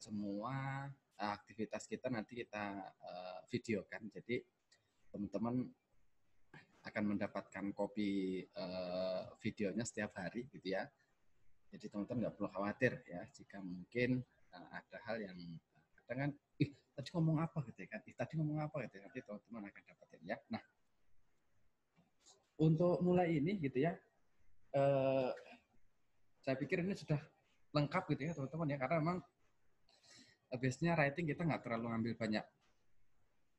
semua aktivitas kita nanti kita videokan. Jadi teman-teman akan mendapatkan kopi videonya setiap hari gitu ya. Jadi teman-teman nggak perlu khawatir ya jika mungkin ada hal yang kadang kan, tadi ngomong apa gitu ya kan, tadi ngomong apa gitu ya, nanti teman-teman akan dapatin ya. Nah, untuk mulai ini gitu ya, saya pikir ini sudah lengkap gitu ya teman-teman ya, karena memang biasanya writing kita nggak terlalu ngambil banyak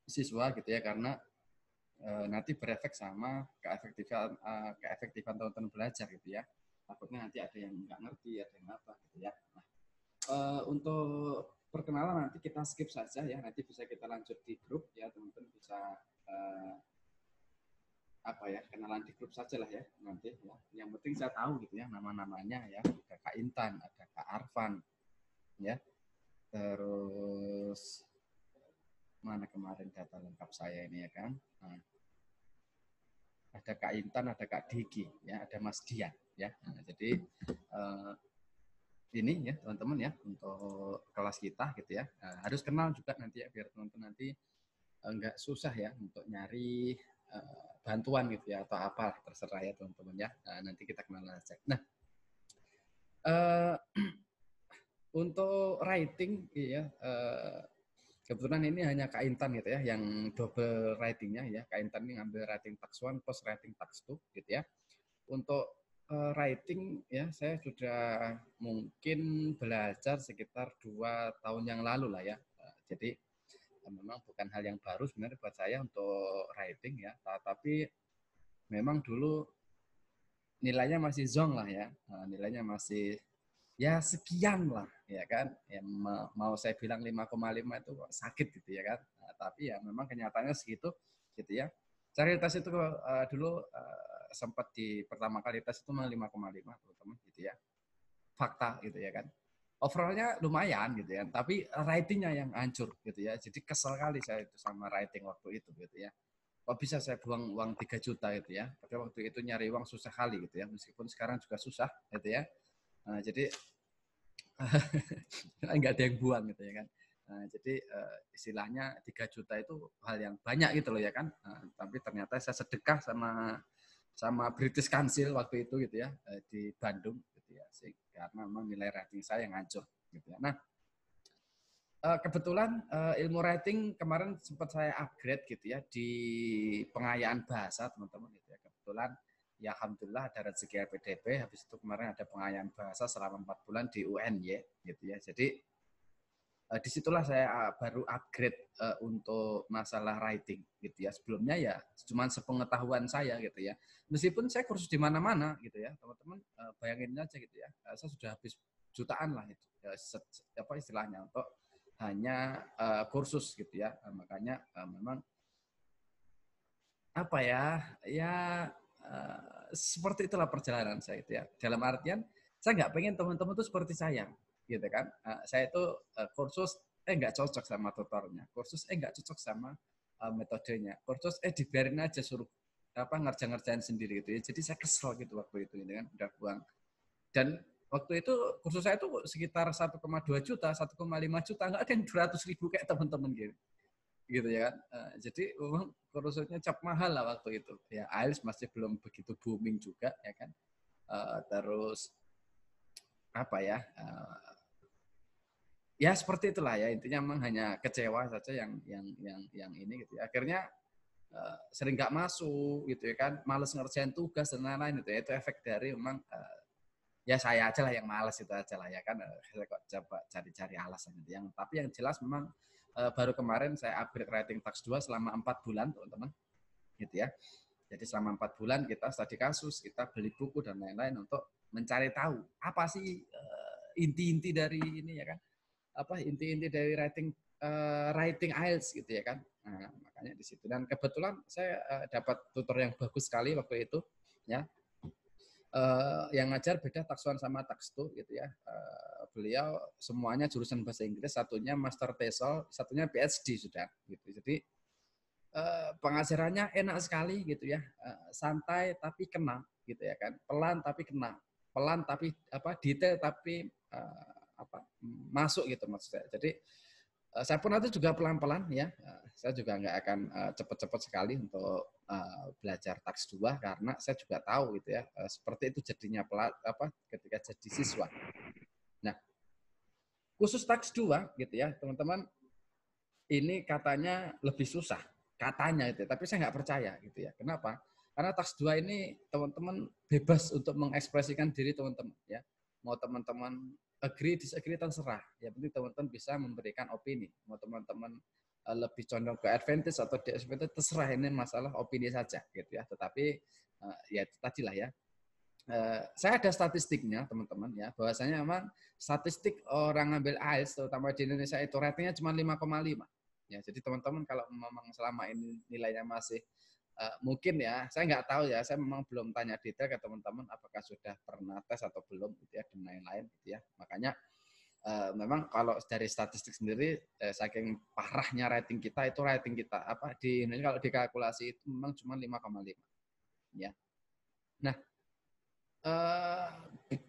siswa gitu ya, karena nanti berefek sama keefektifan teman-teman belajar gitu ya. Takutnya nanti ada yang nggak ngerti, ada yang apa gitu ya. Nah, untuk perkenalan nanti kita skip saja ya, nanti bisa kita lanjut di grup ya, teman-teman bisa kenalan di grup saja lah ya nanti ya. Yang penting saya tahu gitu ya nama-namanya ya, ada Kak Intan, ada Kak Arfan ya, terus mana kemarin data lengkap saya ini ya kan. Nah, ada Kak Intan, ada Kak Diki ya, ada Mas Dian ya. Nah, jadi ini ya teman-teman ya, untuk kelas kita gitu ya, harus kenal juga nanti ya, biar teman-teman nanti enggak susah ya untuk nyari bantuan gitu ya, atau apa terserah ya teman-teman ya. Nanti kita kenal aja. Nah, untuk writing ya, kebetulan ini hanya Kak Intan gitu ya yang double writingnya ya. Kak Intan ini ngambil writing tax 1 plus writing tax 2 gitu ya. Untuk writing ya, saya sudah mungkin belajar sekitar 2 tahun yang lalu lah ya. Jadi memang bukan hal yang baru sebenarnya buat saya untuk writing ya, tapi memang dulu nilainya masih zong lah ya, nilainya masih ya sekian lah ya kan, ya, mau saya bilang 5,5 itu sakit gitu ya kan. Tapi ya memang kenyataannya segitu gitu ya. Cari tes itu dulu sempat di pertama kali tes itu 5,5 teman-teman gitu ya, fakta gitu ya kan. Overallnya lumayan gitu ya, tapi writingnya yang hancur gitu ya. Jadi kesel kali saya itu sama writing waktu itu gitu ya. Kok bisa saya buang uang 3 juta gitu ya, padahal waktu itu nyari uang susah kali gitu ya, meskipun sekarang juga susah gitu ya. Nah, jadi nggak ada yang buang gitu ya kan. Nah, jadi istilahnya 3 juta itu hal yang banyak gitu loh ya kan. Tapi ternyata saya sedekah sama British Council waktu itu gitu ya, di Bandung gitu ya, karena memang nilai rating saya yang hancur gitu ya. Nah, kebetulan ilmu writing kemarin sempat saya upgrade gitu ya di pengayaan bahasa teman-teman gitu ya. Kebetulan ya alhamdulillah ada rezeki LPDP, habis itu kemarin ada pengayaan bahasa selama 4 bulan di UNY gitu ya. Jadi disitulah saya baru upgrade untuk masalah writing gitu ya. Sebelumnya ya cuma sepengetahuan saya gitu ya. Meskipun saya kursus di mana-mana gitu ya, teman-teman bayangin aja gitu ya. Saya sudah habis jutaan lah itu ya, apa istilahnya, untuk hanya kursus gitu ya. Makanya memang apa ya seperti itulah perjalanan saya itu ya. Dalam artian saya nggak pengen teman-teman itu seperti saya gitu kan. Saya itu kursus nggak cocok sama tutornya, kursus nggak cocok sama metodenya, kursus dibiarin aja suruh apa ngerjain sendiri gitu ya. Jadi saya kesel gitu waktu itu kan, udah buang. Dan waktu itu kursus saya itu sekitar 1,2 juta, 1,5 juta, nggak ada yang 200.000 kayak teman-teman gitu ya kan. Jadi memang kursusnya cap mahal lah waktu itu ya. IELTS masih belum begitu booming juga ya kan. Terus apa ya, ya seperti itulah ya, intinya memang hanya kecewa saja yang ini gitu ya. Akhirnya sering nggak masuk gitu ya kan, males ngerjain tugas dan lain-lain itu ya. Itu efek dari memang ya saya aja lah yang males itu aja lah ya kan. Saya kok coba cari-cari alasan gitu. Tapi yang jelas memang baru kemarin saya upgrade writing tax 2 selama 4 bulan teman-teman gitu ya. Jadi selama 4 bulan kita studi kasus, kita beli buku dan lain-lain untuk mencari tahu apa sih inti-inti dari ini ya kan, apa inti-inti dari writing IELTS gitu ya kan. Nah, makanya di situ, dan kebetulan saya dapat tutor yang bagus sekali waktu itu ya. Yang ngajar beda tax 1 sama tax 2 gitu ya. Beliau semuanya jurusan bahasa Inggris, satunya master TESOL, satunya PhD sudah gitu. Jadi pengajarannya enak sekali gitu ya, santai tapi kena gitu ya kan, pelan tapi kena, pelan tapi apa detail tapi masuk gitu maksud saya. Jadi saya pun nanti juga pelan-pelan ya. Saya juga nggak akan cepat-cepat sekali untuk belajar Tax 2 karena saya juga tahu gitu ya. Seperti itu jadinya ketika jadi siswa. Nah, khusus Tax 2 gitu ya, teman-teman, ini katanya lebih susah. Katanya itu, tapi saya nggak percaya gitu ya. Kenapa? Karena Tax 2 ini teman-teman bebas untuk mengekspresikan diri teman-teman ya. Mau teman-teman agree, disagree, terserah. Ya penting teman-teman bisa memberikan opini. Mau teman-teman lebih condong ke advantage atau disadvantage, terserah, ini masalah opini saja gitu ya. Tetapi ya itu tadilah ya. Saya ada statistiknya teman-teman ya, bahwasanya memang statistik orang ngambil AIELTS terutama di Indonesia itu ratingnya cuma 5,5. Ya, jadi teman-teman kalau memang selama ini nilainya masih mungkin ya, saya nggak tahu ya, saya memang belum tanya detail ke teman-teman apakah sudah pernah tes atau belum gitu ya, dan lain-lain gitu ya. Makanya memang kalau dari statistik sendiri saking parahnya rating kita di Indonesia kalau dikalkulasi itu memang cuma 5,5 ya. Nah,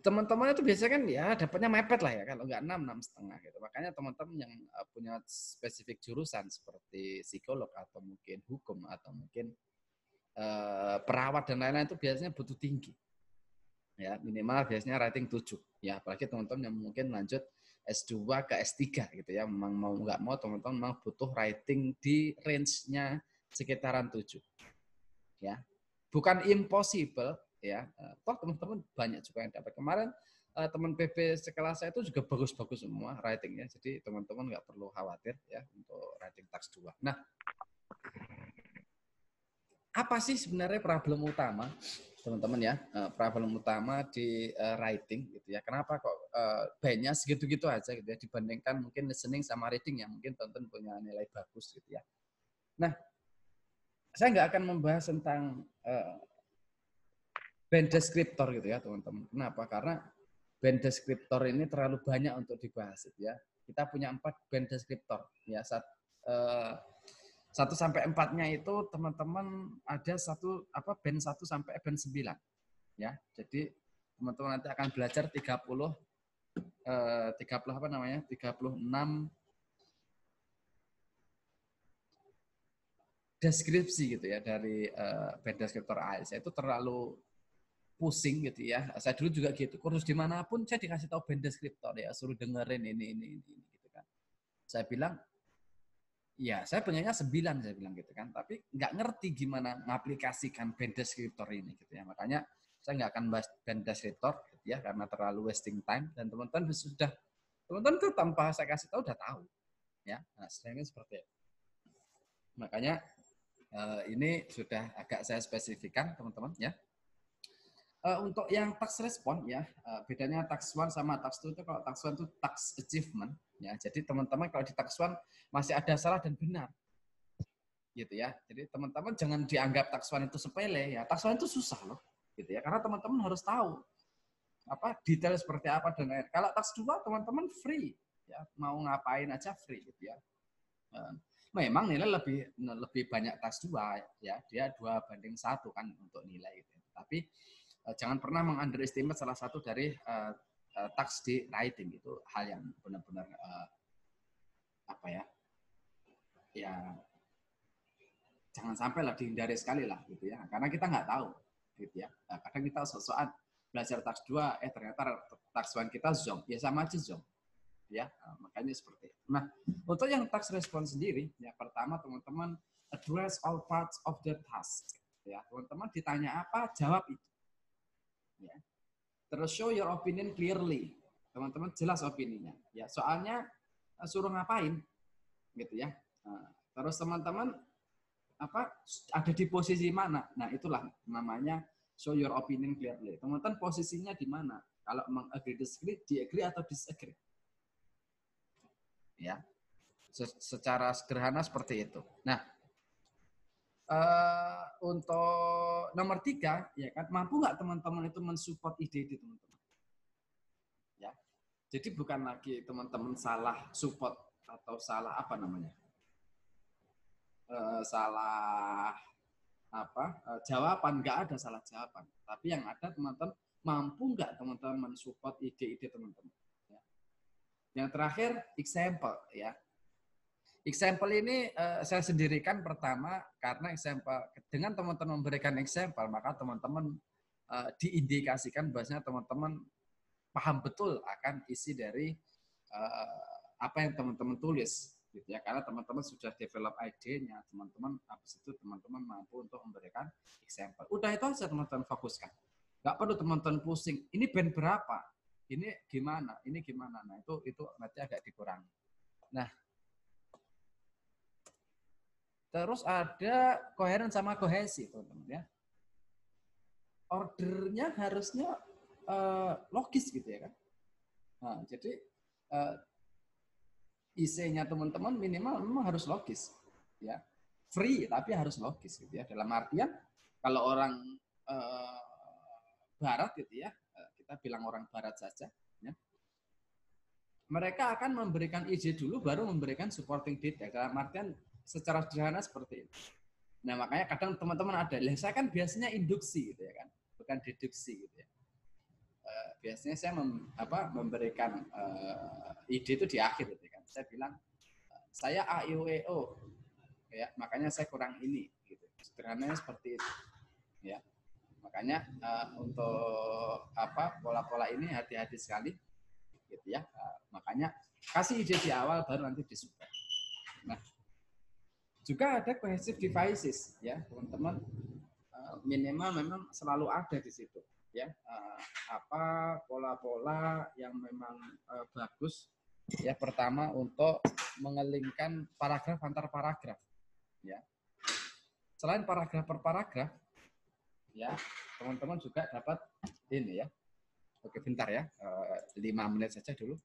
teman-teman itu biasanya kan ya dapatnya mepet lah ya, kalau nggak 6, 6,5 gitu. Makanya teman-teman yang punya spesifik jurusan seperti psikolog atau mungkin hukum atau mungkin perawat dan lain-lain itu biasanya butuh tinggi. Ya, minimal biasanya rating 7. Ya, apalagi teman-teman yang mungkin lanjut S2 ke S3 gitu ya. Memang mau nggak mau teman-teman memang butuh rating di range-nya sekitaran 7. Ya. Bukan impossible ya. Toh teman-teman banyak juga yang dapat. Kemarin teman PB sekelas saya itu juga bagus-bagus semua ratingnya. Jadi teman-teman nggak perlu khawatir ya untuk rating Tax 2. Nah, apa sih sebenarnya problem utama teman-teman ya, problem utama di writing gitu ya, kenapa kok bandnya segitu-gitu aja gitu ya, dibandingkan mungkin listening sama reading yang mungkin teman-teman punya nilai bagus gitu ya. Nah, saya nggak akan membahas tentang band descriptor gitu ya teman-teman. Kenapa? Karena band descriptor ini terlalu banyak untuk dibahas gitu ya. Kita punya 4 band descriptor ya. 1 sampai 4-nya itu teman-teman ada band 1 sampai band 9 ya. Jadi teman-teman nanti akan belajar 30 36 deskripsi gitu ya dari band deskriptor AIS. Itu terlalu pusing gitu ya. Saya dulu juga gitu. Kursus dimanapun saya dikasih tahu band deskriptor ya, suruh dengerin ini gitu kan. Saya bilang, ya saya punyanya 9 saya bilang gitu kan, tapi nggak ngerti gimana mengaplikasikan band deskriptor ini gitu ya. Makanya saya nggak akan bahas band deskriptor gitu ya, karena terlalu wasting time, dan teman-teman tuh tanpa saya kasih tahu udah tahu ya. Nah, sebenarnya seperti itu. Makanya ini sudah agak saya spesifikkan teman-teman ya. Untuk yang tax respon ya, bedanya tax 1 sama tax 2 itu, kalau tax 1 itu tax achievement ya. Jadi teman-teman kalau di tax 1 masih ada salah dan benar. Gitu ya. Jadi teman-teman jangan dianggap tax 1 itu sepele ya. Tax 1 itu susah loh gitu ya. Karena teman-teman harus tahu detail seperti apa dan lain. Kalau tax 2 teman-teman free ya, mau ngapain aja free gitu ya. Memang nilai lebih banyak tax 2 ya. Dia 2:1 kan untuk nilai gitu. Tapi jangan pernah meng-underestimate salah satu dari tax di writing. Itu hal yang benar-benar ya jangan sampai lah, dihindari sekali lah gitu ya, karena kita nggak tahu gitu ya. Nah, kadang kita soal belajar tax 2 ternyata tax 1 kita zong, ya sama aja zong ya. Makanya seperti itu. Nah, untuk yang tax response sendiri ya, pertama teman-teman address all parts of the task ya. Teman-teman ditanya apa, jawab itu ya. Terus show your opinion clearly. Teman-teman jelas opininya. Ya, soalnya suruh ngapain gitu ya. Terus teman-teman ada di posisi mana? Nah, itulah namanya show your opinion clearly. Teman-teman posisinya di mana? Kalau mengagree disagree, diagree atau disagree. Ya. Secara sederhana seperti itu. Nah, untuk nomor 3 ya kan, mampu nggak teman-teman itu mensupport ide-ide teman-teman? Ya. Jadi bukan lagi teman-teman salah support atau salah salah jawaban. Nggak ada salah jawaban. Tapi yang ada teman-teman mampu nggak teman-teman mensupport ide-ide teman-teman. Ya. Yang terakhir example ya. Example ini saya sendirikan pertama karena example dengan teman-teman memberikan example maka teman-teman diindikasikan bahwasanya teman-teman paham betul akan isi dari apa yang teman-teman tulis gitu ya, karena teman-teman sudah develop ide-nya, teman-teman habis itu teman-teman mampu untuk memberikan example. Udah itu aja teman-teman fokuskan. Nggak perlu teman-teman pusing, ini band berapa? Ini gimana? Ini gimana? Nah, itu nanti agak dikurangi. Nah, terus ada koheren sama kohesi, teman-teman ya. Ordernya harusnya logis gitu ya kan. Nah, jadi IC-nya teman-teman minimal memang harus logis ya. Free tapi harus logis gitu ya. Dalam artian kalau orang barat gitu ya, kita bilang orang barat saja ya. Mereka akan memberikan ide dulu baru memberikan supporting detail. Dalam artian secara sederhana seperti itu. Nah, makanya kadang teman-teman ada, saya kan biasanya induksi gitu ya kan, bukan deduksi gitu ya. Biasanya saya memberikan ide itu di akhir gitu kan. Saya bilang saya AIUEO ya, makanya saya kurang ini gitu. Sederhananya seperti itu ya. Makanya untuk pola-pola ini hati-hati sekali gitu ya. Makanya kasih ide di awal baru nanti disupport. Nah, juga ada cohesive devices ya, teman-teman. Minimal memang selalu ada di situ ya, apa pola-pola yang memang bagus ya. Pertama untuk mengelingkan paragraf antar paragraf ya. Selain paragraf per paragraf ya, teman-teman juga dapat ini ya. Oke, bentar ya, 5 menit saja dulu.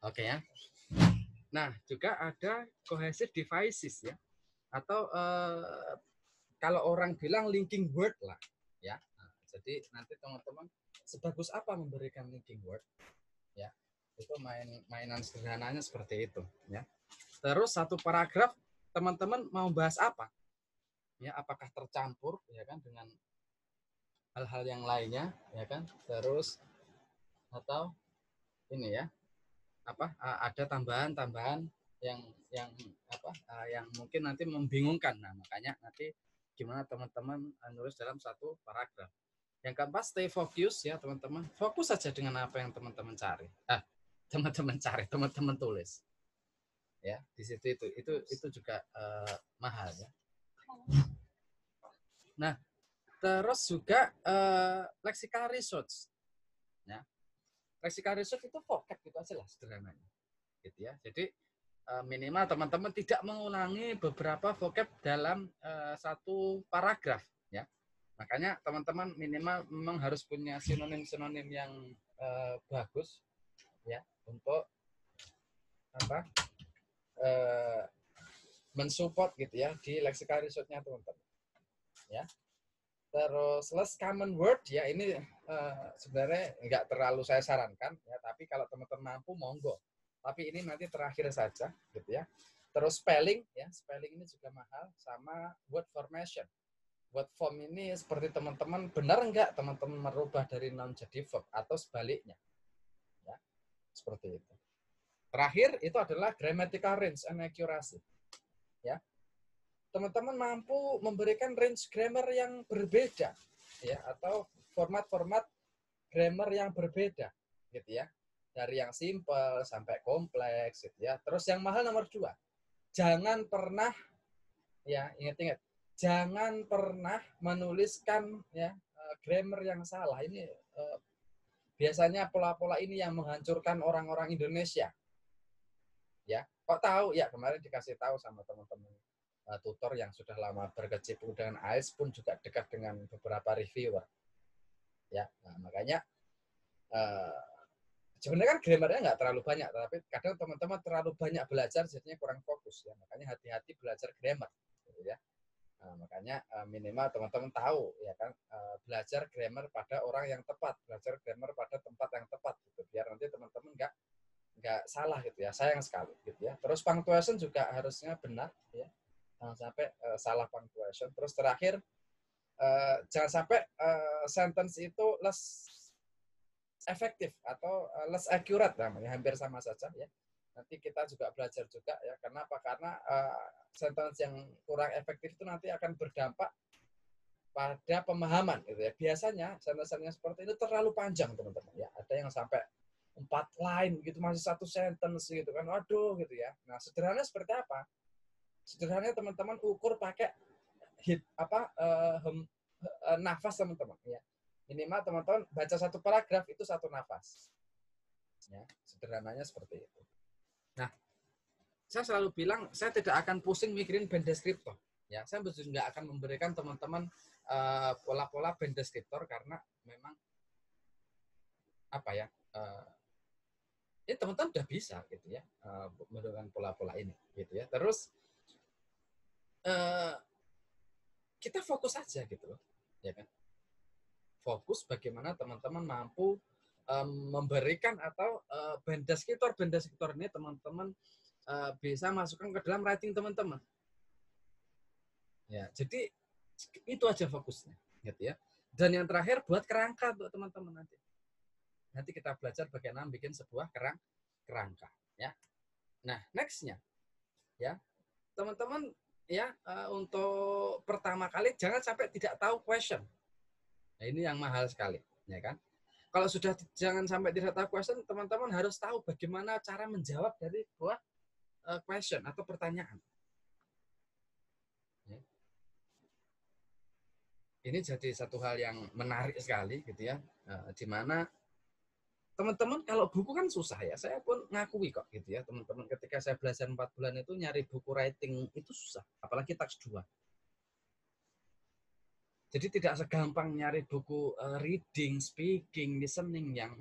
Oke ya. Nah, juga ada cohesive devices ya, atau kalau orang bilang linking word lah ya. Nah, jadi nanti teman-teman sebagus apa memberikan linking word ya, itu mainan sederhananya seperti itu ya. Terus satu paragraf teman-teman mau bahas apa ya, apakah tercampur ya kan dengan hal-hal yang lainnya ya kan, terus atau ini ya ada tambahan-tambahan yang yang mungkin nanti membingungkan. Nah, makanya nanti gimana teman-teman nulis dalam satu paragraf. Yang keempat, stay focus ya teman-teman. Fokus saja dengan apa yang teman-teman cari. Teman-teman tulis. Ya, di situ itu juga mahal ya. Nah, terus juga lexical research. Ya. Lexical research itu vocab gitu aja lah sederhananya. Gitu ya. Jadi minimal teman-teman tidak mengulangi beberapa vocab dalam satu paragraf ya. Makanya teman-teman minimal memang harus punya sinonim-sinonim yang bagus ya untuk mensupport gitu ya di lexical research-nya teman-teman ya. Terus less common word ya, ini sebenarnya nggak terlalu saya sarankan ya, tapi kalau teman-teman mampu monggo. Tapi ini nanti terakhir saja gitu ya. Terus spelling ya, spelling ini juga mahal, sama word formation. Word form ini seperti teman-teman benar nggak teman-teman merubah dari noun jadi verb atau sebaliknya. Ya, seperti itu. Terakhir itu adalah grammatical range and accuracy. Ya. Teman-teman mampu memberikan range grammar yang berbeda ya, atau format-format grammar yang berbeda gitu ya, dari yang simple sampai kompleks gitu ya. Terus yang mahal nomor 2, jangan pernah ya, ingat-ingat, jangan pernah menuliskan ya grammar yang salah. Ini biasanya pola-pola ini yang menghancurkan orang-orang Indonesia ya. Kok tahu ya, kemarin dikasih tahu sama teman-teman tutor yang sudah lama berkecimpung dengan AIS pun juga dekat dengan beberapa reviewer ya. Nah, makanya Sebenarnya kan grammarnya nggak terlalu banyak, tapi kadang teman-teman terlalu banyak belajar jadinya kurang fokus ya. Makanya hati-hati belajar grammar, gitu ya. Nah, makanya minimal teman-teman tahu ya kan, belajar grammar pada orang yang tepat, belajar grammar pada tempat yang tepat gitu. Biar nanti teman-teman nggak salah gitu ya. Sayang sekali gitu ya. Terus punctuation juga harusnya benar ya. Jangan sampai salah punctuation. Terus terakhir jangan sampai sentence itu less efektif atau less accurate namanya, hampir sama saja ya. Nanti kita juga belajar juga ya. Kenapa? Karena sentence yang kurang efektif itu nanti akan berdampak pada pemahaman gitu ya. Biasanya sentence-sentence seperti ini terlalu panjang teman-teman ya. Ada yang sampai 4 line gitu masih satu sentence gitu kan. Waduh gitu ya. Nah, sederhana seperti apa? Sederhananya teman-teman ukur pakai nafas teman-teman ya. Minimal teman-teman baca satu paragraf itu satu nafas. Ya, sederhananya seperti itu. Nah, saya selalu bilang saya tidak akan pusing mikirin band deskriptor. Ya, saya nggak akan memberikan teman-teman pola-pola band deskriptor karena memang apa ya? Teman-teman udah bisa gitu ya menggunakan pola-pola ini gitu ya. Terus kita fokus aja gitu loh, ya kan? Fokus bagaimana teman-teman mampu memberikan atau band deskriptor ini teman-teman bisa masukkan ke dalam writing teman-teman. Ya, jadi itu aja fokusnya, gitu ya. Dan yang terakhir buat kerangka untuk teman-teman nanti. Nanti kita belajar bagaimana bikin sebuah kerangka, ya. Nah, nextnya, ya, teman-teman, ya, untuk pertama kali jangan sampai tidak tahu question. Nah, ini yang mahal sekali, ya kan? Kalau sudah jangan sampai tidak tahu question, teman-teman harus tahu bagaimana cara menjawab dari sebuah question atau pertanyaan. Ya. Ini jadi satu hal yang menarik sekali, gitu ya, di mana teman-teman kalau buku kan susah ya, saya pun ngakui kok gitu ya, teman-teman ketika saya belajar 4 bulan itu nyari buku writing itu susah, apalagi taks 2. Jadi tidak segampang nyari buku reading, speaking, listening yang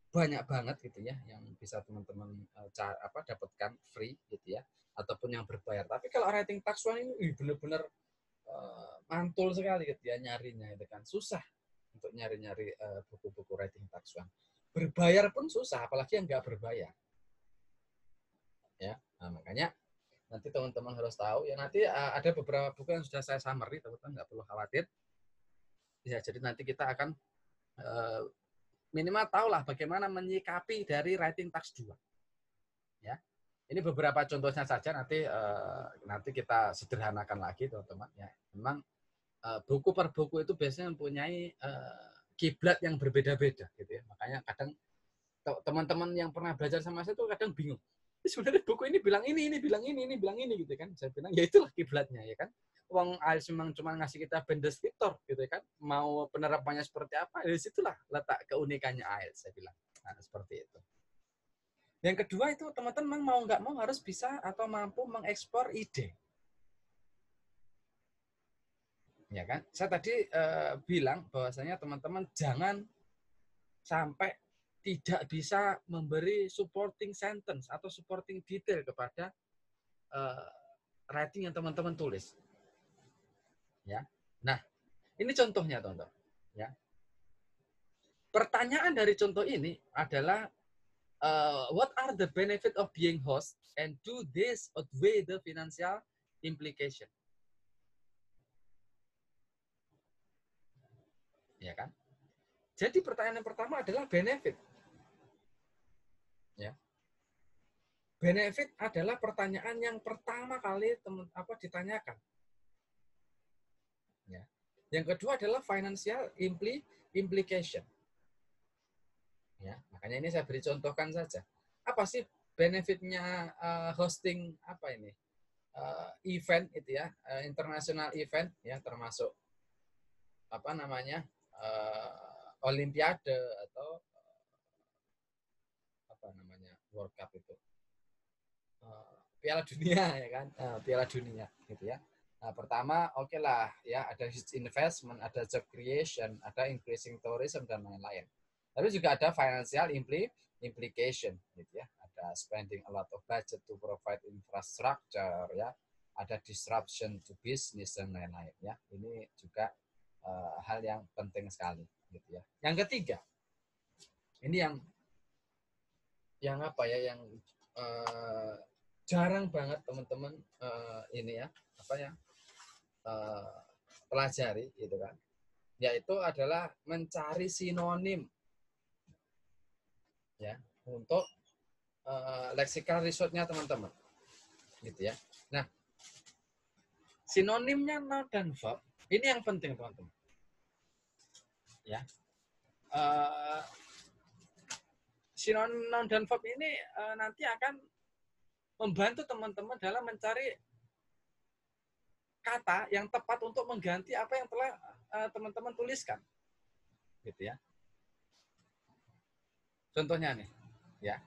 banyak banget gitu ya, yang bisa teman-teman dapatkan free gitu ya, ataupun yang berbayar. Tapi kalau writing taks 1 ini benar-benar mantul sekali gitu ya nyarinya, itu kan susah untuk nyari-nyari buku-buku writing taks 1. Berbayar pun susah, apalagi yang nggak berbayar. Ya, nah, makanya nanti teman-teman harus tahu ya, nanti ada beberapa buku yang sudah saya summary, teman-teman nggak perlu khawatir. Ya, jadi nanti kita akan minimal tahulah bagaimana menyikapi dari writing taks 2. Ya. Ini beberapa contohnya saja, nanti kita sederhanakan lagi teman-teman ya. Memang buku per buku itu biasanya mempunyai kiblat yang berbeda-beda gitu ya. Makanya kadang teman-teman yang pernah belajar sama saya itu kadang bingung. Sebenarnya buku ini bilang ini bilang ini bilang ini gitu kan. Saya bilang ya itulah kiblatnya ya kan. Wong IELTS memang cuma ngasih kita band deskriptor gitu kan. Mau penerapannya seperti apa? Dari situlah letak keunikannya IELTS, saya bilang. Nah, seperti itu. Yang kedua itu teman-teman mau nggak mau harus bisa atau mampu mengekspor ide. Ya kan? Saya tadi bilang bahwasanya teman-teman jangan sampai tidak bisa memberi supporting sentence atau supporting detail kepada writing yang teman-teman tulis. Ya. Nah, ini contohnya, teman-teman. Ya. Pertanyaan dari contoh ini adalah what are the benefit of being host and do this outweigh the financial implication? Ya kan? Jadi pertanyaan yang pertama adalah benefit. Ya. Benefit adalah pertanyaan yang pertama kali ditanyakan. Ya. Yang kedua adalah financial implication. Ya, makanya ini saya beri contohkan saja. Apa sih benefitnya hosting event itu ya, international event ya, termasuk Olimpiade atau World Cup itu, Piala Dunia ya kan, Piala Dunia gitu ya. Nah, pertama oke lah ya, ada investment, ada job creation, ada increasing tourism dan lain-lain. Tapi juga ada financial implication gitu ya. Ada spending a lot of budget to provide infrastructure ya. Ada disruption to business dan lain-lain ya. Ini juga hal yang penting sekali gitu ya. Yang ketiga, ini yang apa ya, yang jarang banget teman-teman ini ya, apa ya, pelajari gitu kan, yaitu adalah mencari sinonim ya untuk lexical resource-nya teman-teman gitu ya. Nah, sinonimnya noun dan verb ini yang penting teman-teman ya. Sinonim noun dan verb ini nanti akan membantu teman-teman dalam mencari kata yang tepat untuk mengganti apa yang telah teman-teman tuliskan gitu ya. Contohnya nih ya,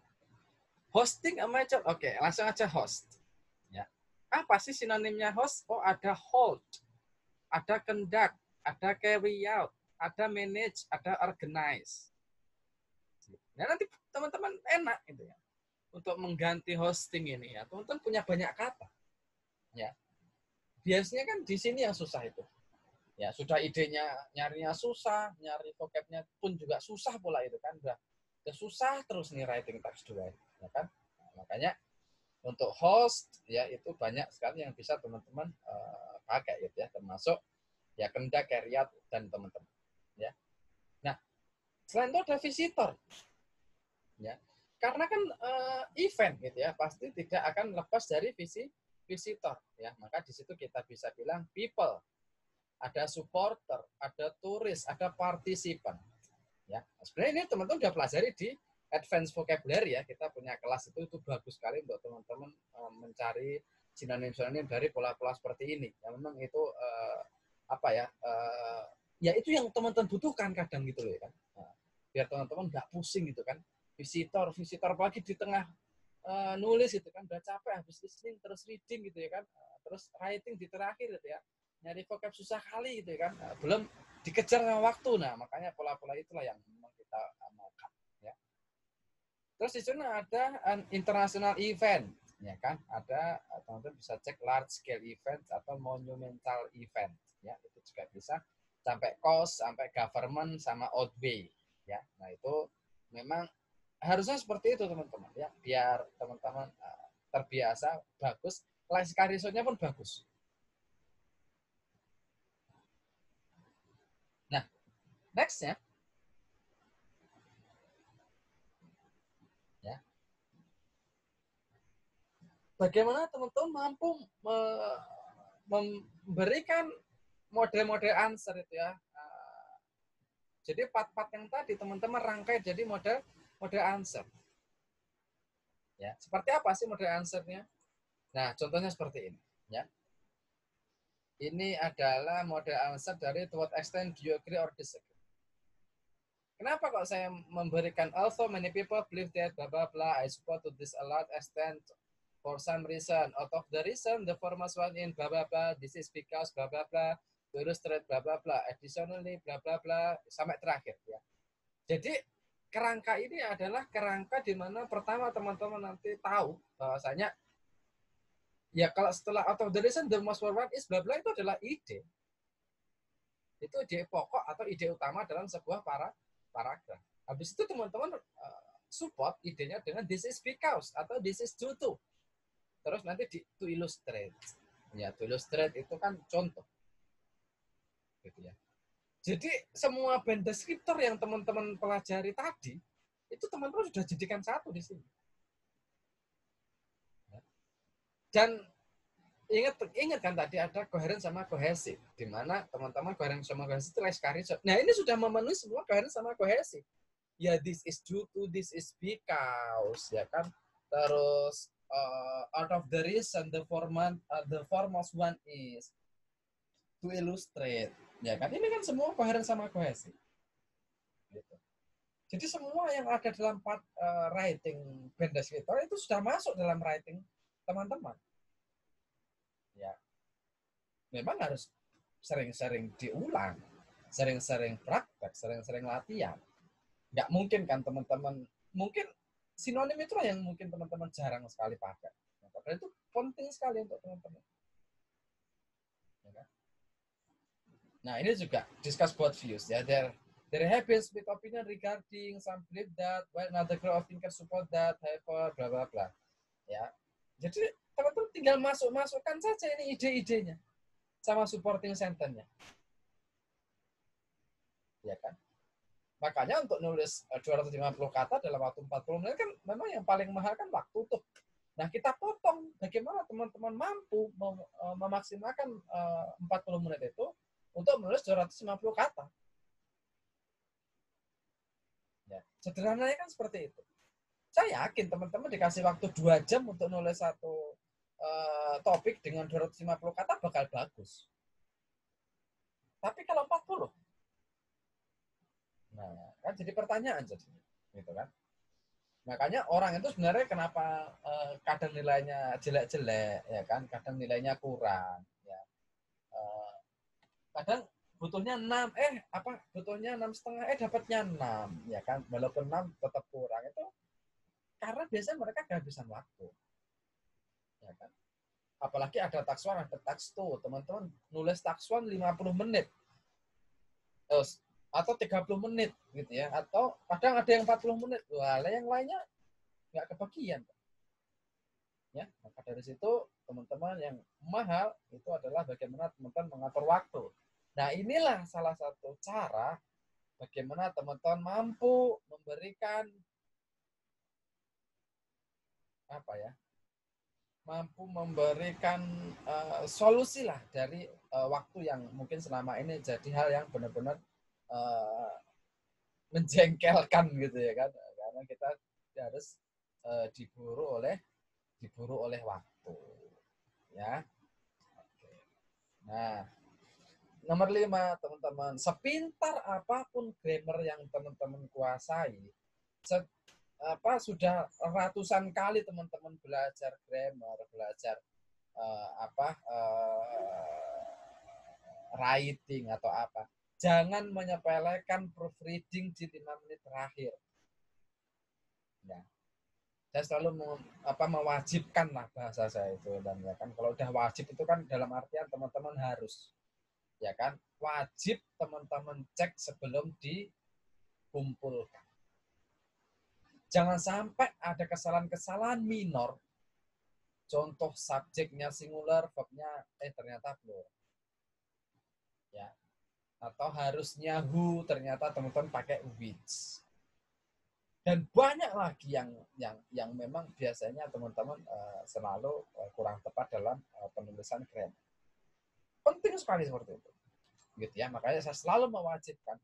hosting a major, oke, langsung aja host ya. Apa sih sinonimnya host? Oh, ada hold, ada conduct, ada carry out, ada manage, ada organize. Nah, nanti teman-teman enak gitu ya untuk mengganti hosting ini ya. Teman-teman punya banyak kata ya. Biasanya kan di sini yang susah itu. Ya, sudah idenya nyarinya susah, nyari vocabnya pun juga susah pula itu kan. Udah susah terus nih writing text 2 ya kan. Nah, makanya untuk host ya itu banyak sekali yang bisa teman-teman pakai gitu ya, termasuk ya conduct, carry out dan teman-teman ya. Nah, selain itu ada visitor ya. Karena kan event gitu ya, pasti tidak akan lepas dari visitor ya. Maka di situ kita bisa bilang people, ada supporter, ada turis, ada partisipan. Ya, sebenarnya ini teman-teman sudah pelajari di advance vocabulary ya. Kita punya kelas itu bagus sekali untuk teman-teman mencari sinonim-sinonim dari pola-pola seperti ini. Yang memang itu apa ya? Ya itu yang teman-teman butuhkan kadang gitu loh ya kan. Nah, biar teman-teman nggak pusing gitu kan. Visitor apalagi di tengah nulis gitu kan, udah capek habis listening terus reading gitu ya kan. Terus writing di terakhir gitu ya. Nyari vocab susah kali gitu ya kan. Belum dikejar sama waktu. Nah, makanya pola-pola itulah yang memang kita amalkan ya. Terus di sana ada an international event ya kan. Ada teman-teman bisa cek large scale event atau monumental event ya. Itu juga bisa sampai cost, sampai government sama outweigh ya. Nah, itu memang harusnya seperti itu teman-teman ya. Biar teman-teman terbiasa bagus, lexical resource-nya pun bagus. Nah, next-nya ya. Bagaimana teman-teman mampu memberikan model-model answer itu ya. Jadi part-part yang tadi teman-teman rangkai jadi model answer. Ya, seperti apa sih model answernya? Nah, contohnya seperti ini ya. Ini adalah model answer dari to what extent do you agree or disagree. Kenapa kok saya memberikan although many people believe that blah blah blah, I support to this a lot extent for some reason. Out of the reason, the foremost one in blah blah blah, this is because blah blah blah, to illustrate blah blah blah, additionally blah blah blah, sampai terakhir ya. Jadi kerangka ini adalah kerangka di mana pertama teman-teman nanti tahu bahwasanya ya kalau setelah out of the reason, the most one is blah blah itu adalah ide. Itu ide pokok atau ide utama dalam sebuah paragraf. Habis itu teman-teman support idenya dengan this is because atau this is due to. Terus nanti to illustrate. Ya, to illustrate itu kan contoh. Gitu ya. Jadi semua band deskriptor yang teman-teman pelajari tadi, itu teman-teman sudah jadikan satu di sini. Dan ingat kan tadi ada koheren sama kohesif, di mana teman-teman koheren sama kohesif itu lexical resource. Nah, ini sudah memenuhi semua koheren sama kohesif. Ya, this is due to, this is because, ya kan. Terus out of the reason, the foremost one is to illustrate, ya kan. Ini kan semua koheren sama kohesif. Gitu. Jadi semua yang ada dalam part writing band deskriptor itu sudah masuk dalam writing teman-teman. Ya, memang harus sering-sering diulang, sering-sering praktek, sering-sering latihan. Nggak mungkin kan teman-teman, mungkin sinonim itu yang mungkin teman-teman jarang sekali pakai. Padahal itu penting sekali untuk teman-teman. Ya kan? Nah, ini juga discuss both views ya. There have been split opinion regarding some believe that, while another group of thinkers support that, however, bla bla bla. Ya, jadi teman-teman tinggal masukkan saja ini ide-idenya sama supporting sentence-nya, ya kan? Makanya untuk nulis 250 kata dalam waktu 40 menit kan memang yang paling mahal kan waktu tuh. Nah, kita potong bagaimana teman-teman mampu memaksimalkan 40 menit itu untuk menulis 250 kata. Ya, sederhananya kan seperti itu. Saya yakin teman-teman dikasih waktu 2 jam untuk nulis satu topik dengan 250 kata bakal bagus. Tapi kalau 40, nah kan jadi pertanyaan jadi, gitu kan? Makanya orang itu sebenarnya kenapa kadang nilainya jelek-jelek, ya kan? Kadang nilainya kurang, ya. Kadang butuhnya 6, butuhnya 6,5, dapatnya 6, ya kan? Walaupun 6 tetap kurang itu karena biasanya mereka kehabisan waktu, ya kan? Apalagi ada tax 1, ada tax 2, teman-teman nulis tax 1 50 menit atau 30 menit gitu ya, atau kadang ada yang 40 menit. Wah, yang lainnya nggak kebagian. Ya, maka dari situ teman-teman yang mahal itu adalah bagaimana teman-teman mengatur waktu. Nah, inilah salah satu cara bagaimana teman-teman mampu memberikan mampu memberikan solusi lah dari waktu yang mungkin selama ini jadi hal yang benar-benar menjengkelkan gitu ya kan, karena kita harus diburu oleh waktu, ya. Nah, nomor 5, teman-teman, sepintar apapun grammar yang teman-teman kuasai, sudah ratusan kali teman-teman belajar grammar, belajar writing atau apa, jangan menyepelekan proofreading di 5 menit terakhir. Ya. Saya selalu mewajibkan lah bahasa saya itu, dan ya kan kalau udah wajib itu kan dalam artian teman-teman harus, ya kan, wajib teman-teman cek sebelum dikumpulkan. Jangan sampai ada kesalahan-kesalahan minor. Contoh subjeknya singular, verbnya ternyata plural. Ya. Atau harusnya who, ternyata teman-teman pakai which. Dan banyak lagi yang memang biasanya teman-teman selalu kurang tepat dalam penulisan grammar. Penting sekali seperti itu. Gitu ya, makanya saya selalu mewajibkan,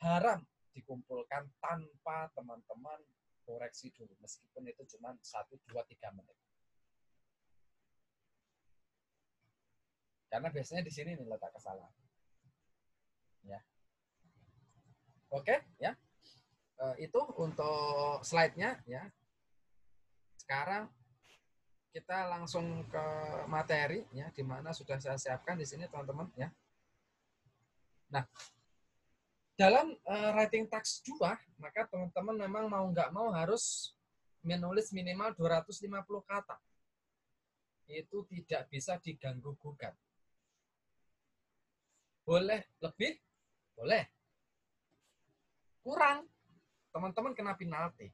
haram dikumpulkan tanpa teman-teman koreksi dulu, meskipun itu cuma 1, 2, 3 menit. Karena biasanya di sini nih letak kesalahan. Ya. Oke, ya. Itu untuk slide-nya ya. Sekarang kita langsung ke materi ya, di mana sudah saya siapkan di sini teman-teman ya. Nah, dalam writing task 2, maka teman-teman memang mau nggak mau harus menulis minimal 250 kata. Itu tidak bisa diganggu gugat. Boleh lebih? Boleh. Kurang, teman-teman kena penalti.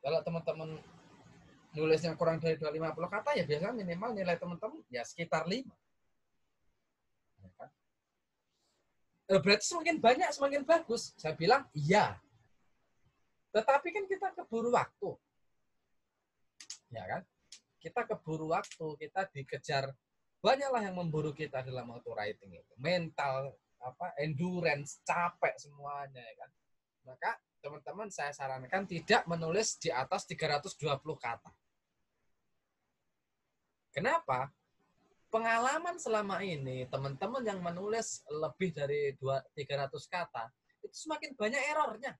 Kalau teman-teman nulisnya kurang dari 250 kata, ya biasanya minimal nilai teman-teman ya sekitar 5. Berarti semakin banyak semakin bagus. Saya bilang iya. Tetapi kan kita keburu waktu. Ya kan? Kita keburu waktu, kita dikejar. Banyaklah yang memburu kita dalam auto writing itu. Mental, endurance, capek semuanya ya kan. Maka teman-teman saya sarankan tidak menulis di atas 320 kata. Kenapa? Pengalaman selama ini, teman-teman yang menulis lebih dari 300 kata, itu semakin banyak errornya.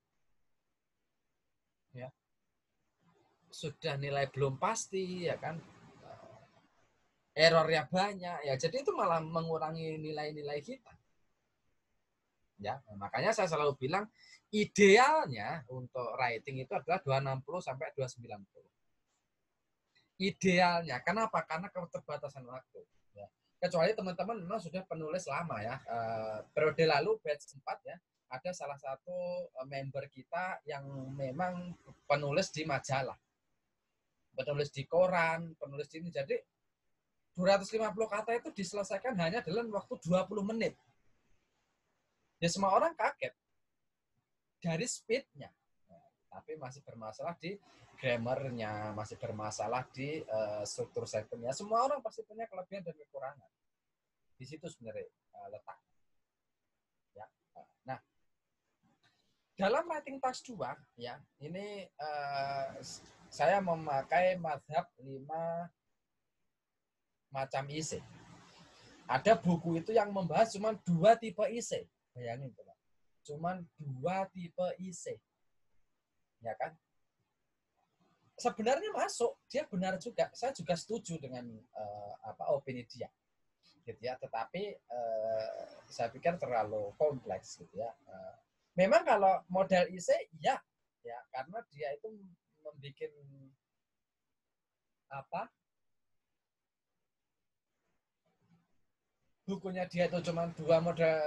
Ya. Sudah nilai belum pasti, ya kan? Errornya banyak, ya. Jadi itu malah mengurangi nilai-nilai kita. Ya, makanya saya selalu bilang idealnya untuk writing itu adalah 260 sampai 290. Idealnya. Kenapa? Karena keterbatasan waktu. Ya. Kecuali teman-teman memang sudah penulis lama ya. Periode lalu batch 4 ya, ada salah satu member kita yang memang penulis di majalah, penulis di koran, penulis di ini. Jadi 250 kata itu diselesaikan hanya dalam waktu 20 menit. Ya semua orang kaget dari speednya. Tapi masih bermasalah di grammarnya, masih bermasalah di struktur sentence-nya. Semua orang pasti punya kelebihan dan kekurangan. Di situ sebenarnya letak. Ya. Nah, dalam writing task 2, ya, ini saya memakai mazhab 5 macam isi. Ada buku itu yang membahas cuma 2 tipe isi. Bayangin, Pak. Cuma 2 tipe isi. Ya kan? Sebenarnya masuk, dia benar juga. Saya juga setuju dengan opini dia, gitu ya. Tetapi saya pikir terlalu kompleks, gitu ya. Memang kalau model IC, ya, karena dia itu membuat bukunya dia itu cuma 2 model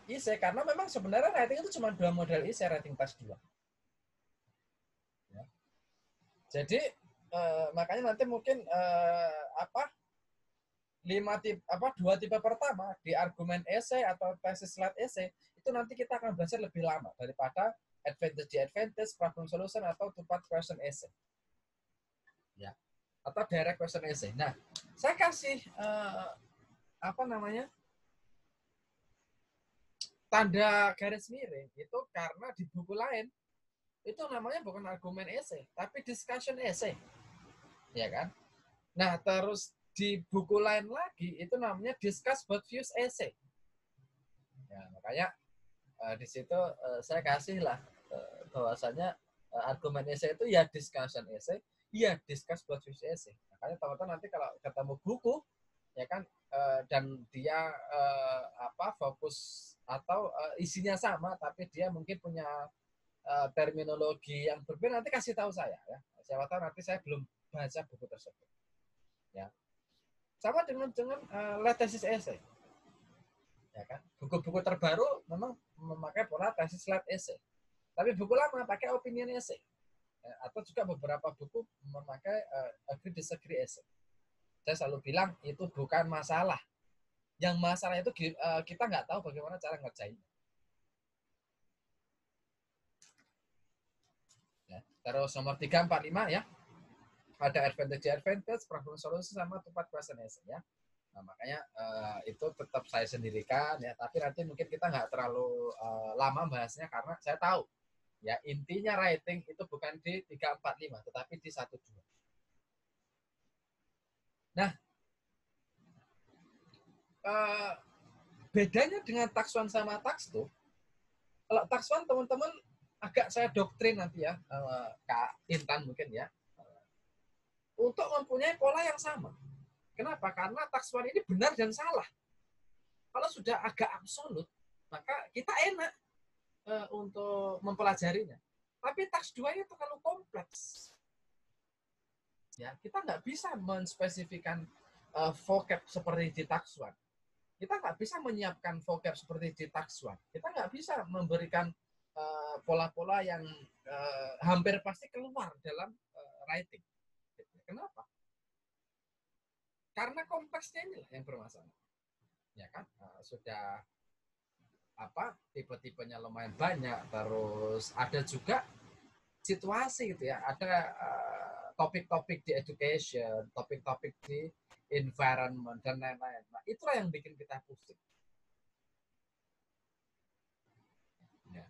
IC, karena memang sebenarnya writing itu cuma 2 model IC, writing task 2. Ya. Jadi makanya nanti mungkin 2 tipe pertama di argumen essay atau tesis slide essay itu nanti kita akan belajar lebih lama daripada advantage, problem solution atau two-part question essay. Ya. Atau direct question essay. Nah, saya kasih tanda garis miring itu karena di buku lain itu namanya bukan argumen essay, tapi discussion essay. Ya kan? Nah, terus di buku lain lagi itu namanya discuss but views essay. Ya, makanya di situ saya kasih lah bahwasanya argumen essay itu ya discussion essay, ya discuss but views essay. Makanya teman-teman nanti kalau ketemu buku ya kan dan dia fokus atau isinya sama tapi dia mungkin punya terminologi yang berbeda, nanti kasih tahu saya ya. Siapa tahu nanti saya belum baca buku tersebut. Ya. Sama dengan tesis essay. Ya kan? Buku-buku terbaru memang memakai pola tesis slide essay. Tapi buku lama pakai opinion essay. Ya, atau juga beberapa buku memakai agree disagree essay. Saya selalu bilang itu bukan masalah. Yang masalah itu kita nggak tahu bagaimana cara ngerjainnya. Ya. Terus nomor 3, 4, 5 ya. Ada advantage, problem solution sama two-part question essay ya. Nah, makanya itu tetap saya sendirikan ya, tapi nanti mungkin kita nggak terlalu lama bahasnya karena saya tahu ya intinya writing itu bukan di 3, 4, 5 tetapi di 1, 2. Nah, bedanya dengan tax 1 sama tax 2, kalau tax 1 teman-teman agak saya doktrin nanti ya, Kak Intan mungkin ya, untuk mempunyai pola yang sama. Kenapa? Karena tax 1 ini benar dan salah. Kalau sudah agak absolut, maka kita enak untuk mempelajarinya. Tapi tax 2 itu terlalu kompleks. Ya, kita nggak bisa menspesifikan vocab seperti di tax 1. Kita nggak bisa menyiapkan vocab seperti di tax 1. Kita nggak bisa memberikan pola-pola yang hampir pasti keluar dalam writing. Kenapa? Karena kompleksnya inilah yang bermasalah. Ya kan? Sudah tipe-tipenya lumayan banyak, terus ada juga situasi gitu ya, ada topik-topik di education, topik-topik di environment dan lain-lain. Nah, itulah yang bikin kita pusing. Ya.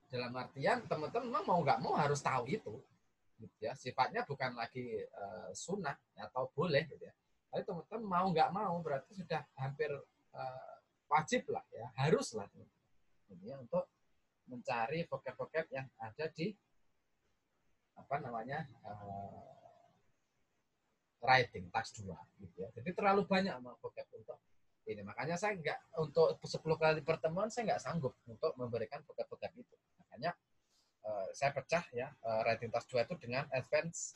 Dalam artian teman-teman mau nggak mau harus tahu itu, gitu ya. Sifatnya bukan lagi sunnah atau boleh, gitu ya. Tapi teman-teman mau nggak mau berarti sudah hampir wajib lah ya, harus lah ya, untuk mencari vocab-vocab yang ada di writing task 2 gitu ya. Jadi terlalu banyak vocab untuk Ini makanya saya nggak, untuk 10 kali pertemuan saya nggak sanggup untuk memberikan vocab-vocab itu. Makanya saya pecah ya writing task 2 itu dengan advance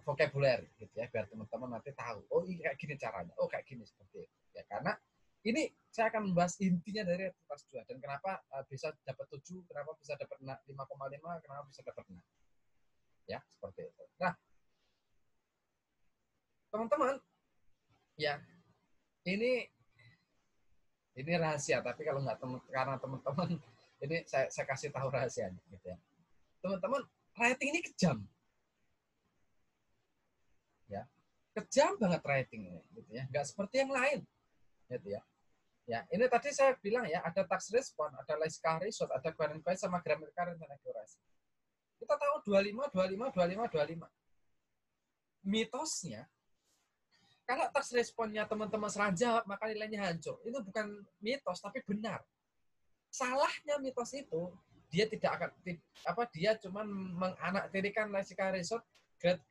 vocabulary gitu ya, biar teman-teman nanti tahu, oh ini kayak gini caranya, oh kayak gini seperti itu ya. Karena ini saya akan membahas intinya dari writing task 2 dan kenapa bisa dapat 7, kenapa bisa dapat 5,5, kenapa bisa dapat 6 ya, seperti itu. Nah teman-teman ya, ini rahasia, tapi kalau nggak karena teman-teman ini saya kasih tahu rahasianya gitu ya. Teman-teman, writing ini kejam. Ya. Kejam banget writing ini gitu ya. Nggak seperti yang lain gitu ya. Ya, ini tadi saya bilang ya, ada task respon, ada Laiska result, ada query query sama grammatical dan accuracy. Kita tahu 25, 25, 25, 25. Mitosnya, kalau task responnya teman-teman serah jawab, maka nilainya hancur. Itu bukan mitos, tapi benar. Salahnya mitos itu, dia tidak akan dia cuma menganaktirikan lexical result,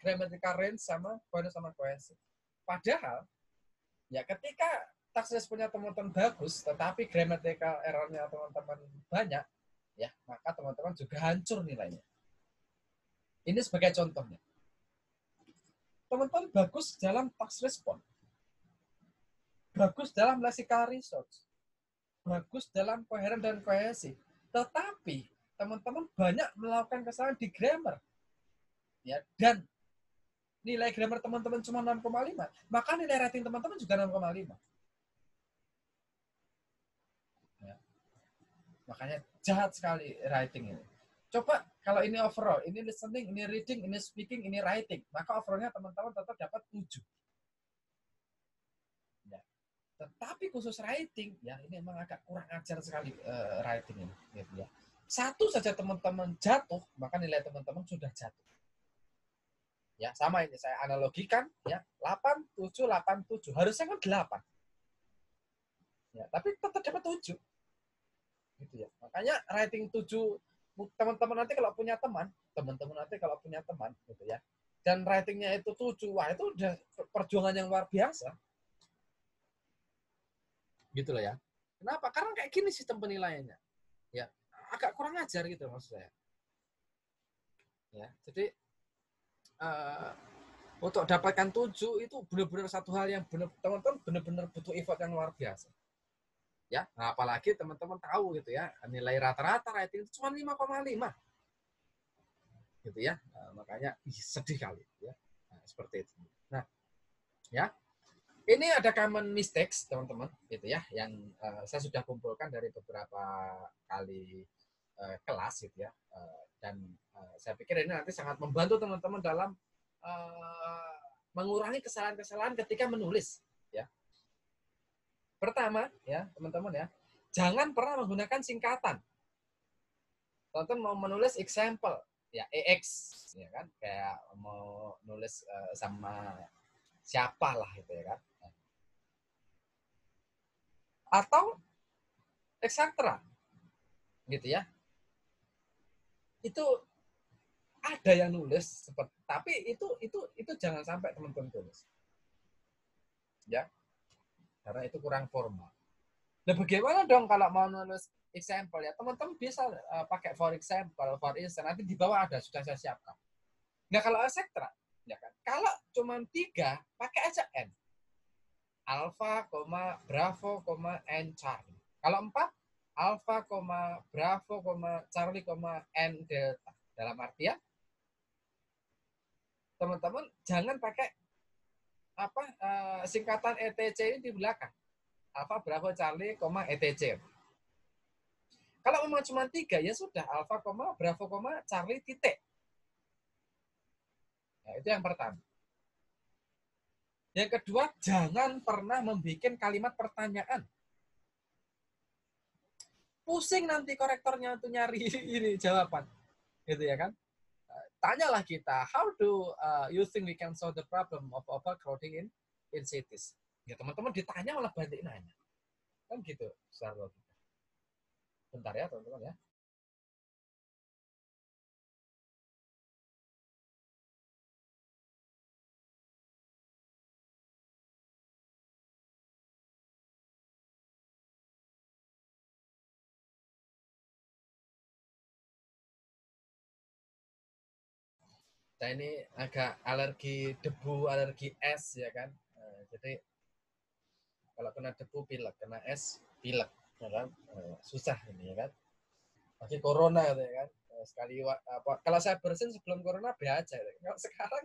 grammatical range sama cohesion. Padahal ya ketika task responnya teman-teman bagus, tetapi grammatical errornya teman-teman banyak, ya maka teman-teman juga hancur nilainya. Ini sebagai contohnya. Teman-teman bagus dalam task respon, bagus dalam lexical research, bagus dalam koheren dan kohesi, tetapi teman-teman banyak melakukan kesalahan di grammar, ya, dan nilai grammar teman-teman cuma 6,5, maka nilai rating teman-teman juga 6,5. Ya. Makanya jahat sekali writing ini. Coba kalau ini overall, ini listening, ini reading, ini speaking, ini writing, maka overallnya teman-teman tetap dapat 7. Ya. Tetapi khusus writing, ya ini memang agak kurang ajar sekali writing ini. Gitu ya. Satu saja teman-teman jatuh, maka nilai teman-teman sudah jatuh. Ya, sama ini saya analogikan ya, 8 7 8 7. Harusnya kan 8. Ya, tapi tetap dapat 7. Gitu ya. Makanya writing 7, teman-teman nanti kalau punya teman, gitu ya. Dan ratingnya itu 7, wah itu udah perjuangan yang luar biasa. Gitu loh ya. Kenapa? Karena kayak gini sistem penilaiannya. Ya, agak kurang ajar gitu maksud saya. Ya, jadi untuk dapatkan 7 itu benar-benar satu hal yang teman-teman benar-benar butuh effort yang luar biasa. Ya, nah, apalagi teman-teman tahu gitu ya, nilai rata-rata rating itu cuma 5,5. Gitu ya. Makanya sedih kali ya. Nah, seperti itu. Nah, ya. Ini ada common mistakes, teman-teman, gitu ya, yang saya sudah kumpulkan dari beberapa kali kelas gitu ya. Dan saya pikir ini nanti sangat membantu teman-teman dalam mengurangi kesalahan-kesalahan ketika menulis ya. Pertama ya teman-teman ya, jangan pernah menggunakan singkatan. Teman-teman mau menulis example ya, EX ya kan, kayak mau nulis sama siapa lah gitu ya kan, atau etc. gitu ya. Itu ada yang nulis seperti, tapi itu jangan sampai teman-teman tulis ya, karena itu kurang formal. Nah bagaimana dong kalau mau nulis example ya, teman-teman bisa pakai for example, for instance, nanti di bawah ada sudah saya siapkan. Nah kalau etc ya kan, kalau cuma 3 pakai aja n, alpha, bravo, n Charlie. Kalau 4 alpha, bravo, Charlie, n delta. Dalam artian teman-teman jangan pakai singkatan ETC ini di belakang. Alpha, Bravo, Charlie, ETC. Kalau memang cuma 3 ya sudah alpha, Bravo, Charlie, titik. Nah, itu yang pertama. Yang kedua, jangan pernah membuat kalimat pertanyaan. Pusing nanti korektornya untuk nyari ini jawaban. Gitu ya kan? Tanyalah kita, how do you think we can solve the problem of overcrowding in cities? Ya teman-teman ditanya malah balik nanya. Kan gitu. Bentar ya teman-teman ya. Saya ini agak alergi debu, alergi es ya kan. Jadi kalau kena debu pilek, kena es pilek, ya kan. Susah ini ya kan. Lagi corona gitu ya kan. Sekali apa? Kalau saya bersin sebelum corona biasa aja. Ya. Kalau sekarang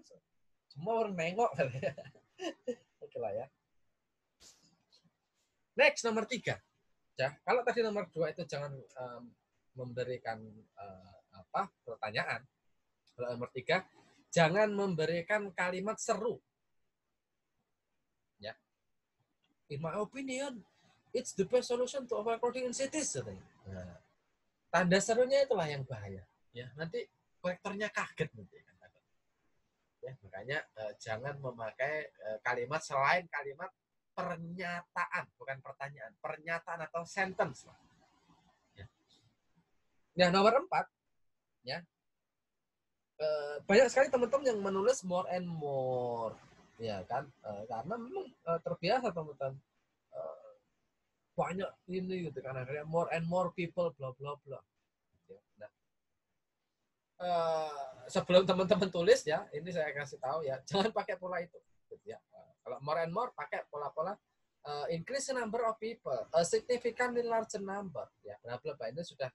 semua orang nengok gitu ya. Oke lah ya. Next nomor 3. Ya, kalau tadi nomor 2 itu jangan memberikan pertanyaan. Kalau nomor 3, jangan memberikan kalimat seru. Ya. In my opinion, it's the best solution to overcrowding in cities. Nah, tanda serunya itulah yang bahaya. Ya, nanti kolektornya kaget nanti. Ya, makanya jangan memakai kalimat selain kalimat pernyataan, bukan pertanyaan, pernyataan atau sentence. Ya. Nah, nomor 4, ya, banyak sekali teman-teman yang menulis more and more, ya kan, karena memang terbiasa teman-teman, banyak ini gitu kan, akhirnya more and more people bla bla bla. Nah, sebelum teman-teman tulis ya, ini saya kasih tahu ya, jangan pakai pola itu. Gitu ya. Kalau more and more pakai pola-pola increase the number of people, a significantly larger number. Ya, bla bla bla, ini sudah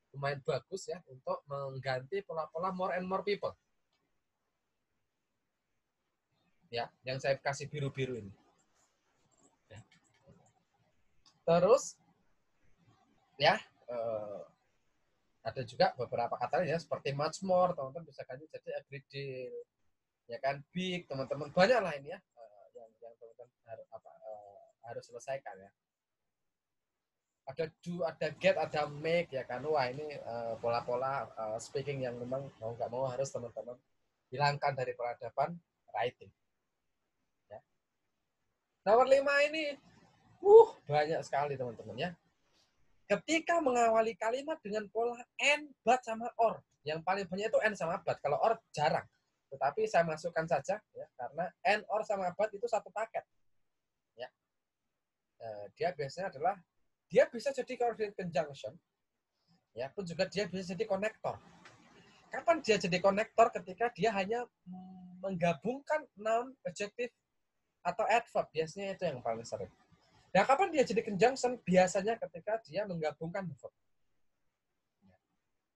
lumayan bagus ya untuk mengganti pola-pola more and more people. Ya, yang saya kasih biru-biru ini. Ya. Terus ya ada juga beberapa katanya ya, seperti much more, teman-teman bisa ganti jadi every deal, ya kan, big, teman-teman banyak lah ini ya yang teman-teman harus selesaikan ya. Ada do, ada get, ada make ya kan. Wah, ini pola-pola speaking yang memang mau nggak mau harus teman-teman hilangkan dari peradaban writing. Ya. Nomor 5 ini banyak sekali teman-teman ya. Ketika mengawali kalimat dengan pola and, but, sama or. Yang paling banyak itu and sama but. Kalau or jarang. Tetapi saya masukkan saja ya, karena and, or, sama but itu satu paket. Ya. Dia biasanya adalah, dia bisa jadi coordinate conjunction, ya, pun juga dia bisa jadi konektor. Kapan dia jadi konektor? Ketika dia hanya menggabungkan noun, adjective, atau adverb. Biasanya itu yang paling sering. Nah, kapan dia jadi conjunction? Biasanya ketika dia menggabungkan verb.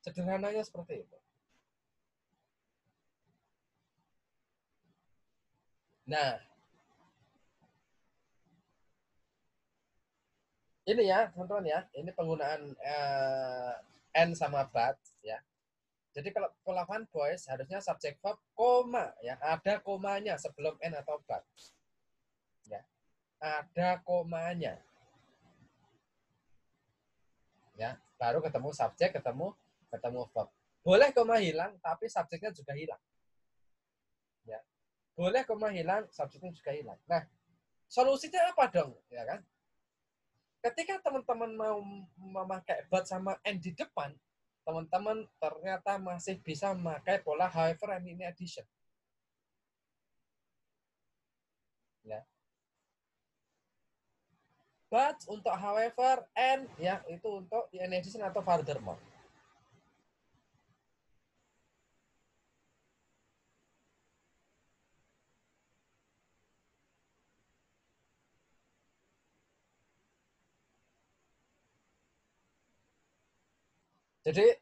Sederhananya seperti itu. Nah, ini ya, teman-teman ya, ini penggunaan and sama but ya. Jadi kalau pola one voice harusnya subject verb koma ya, ada komanya sebelum and atau but. Ya. Ada komanya. Ya, baru ketemu subjek, ketemu verb. Boleh koma hilang tapi subjeknya juga hilang. Ya. Boleh koma hilang, subjeknya juga hilang. Nah, solusinya apa dong? Ya kan? Ketika teman-teman mau memakai but sama and di depan, teman-teman ternyata masih bisa memakai pola however and in addition. Ya. But untuk however and ya itu untuk in addition atau furthermore. Jadi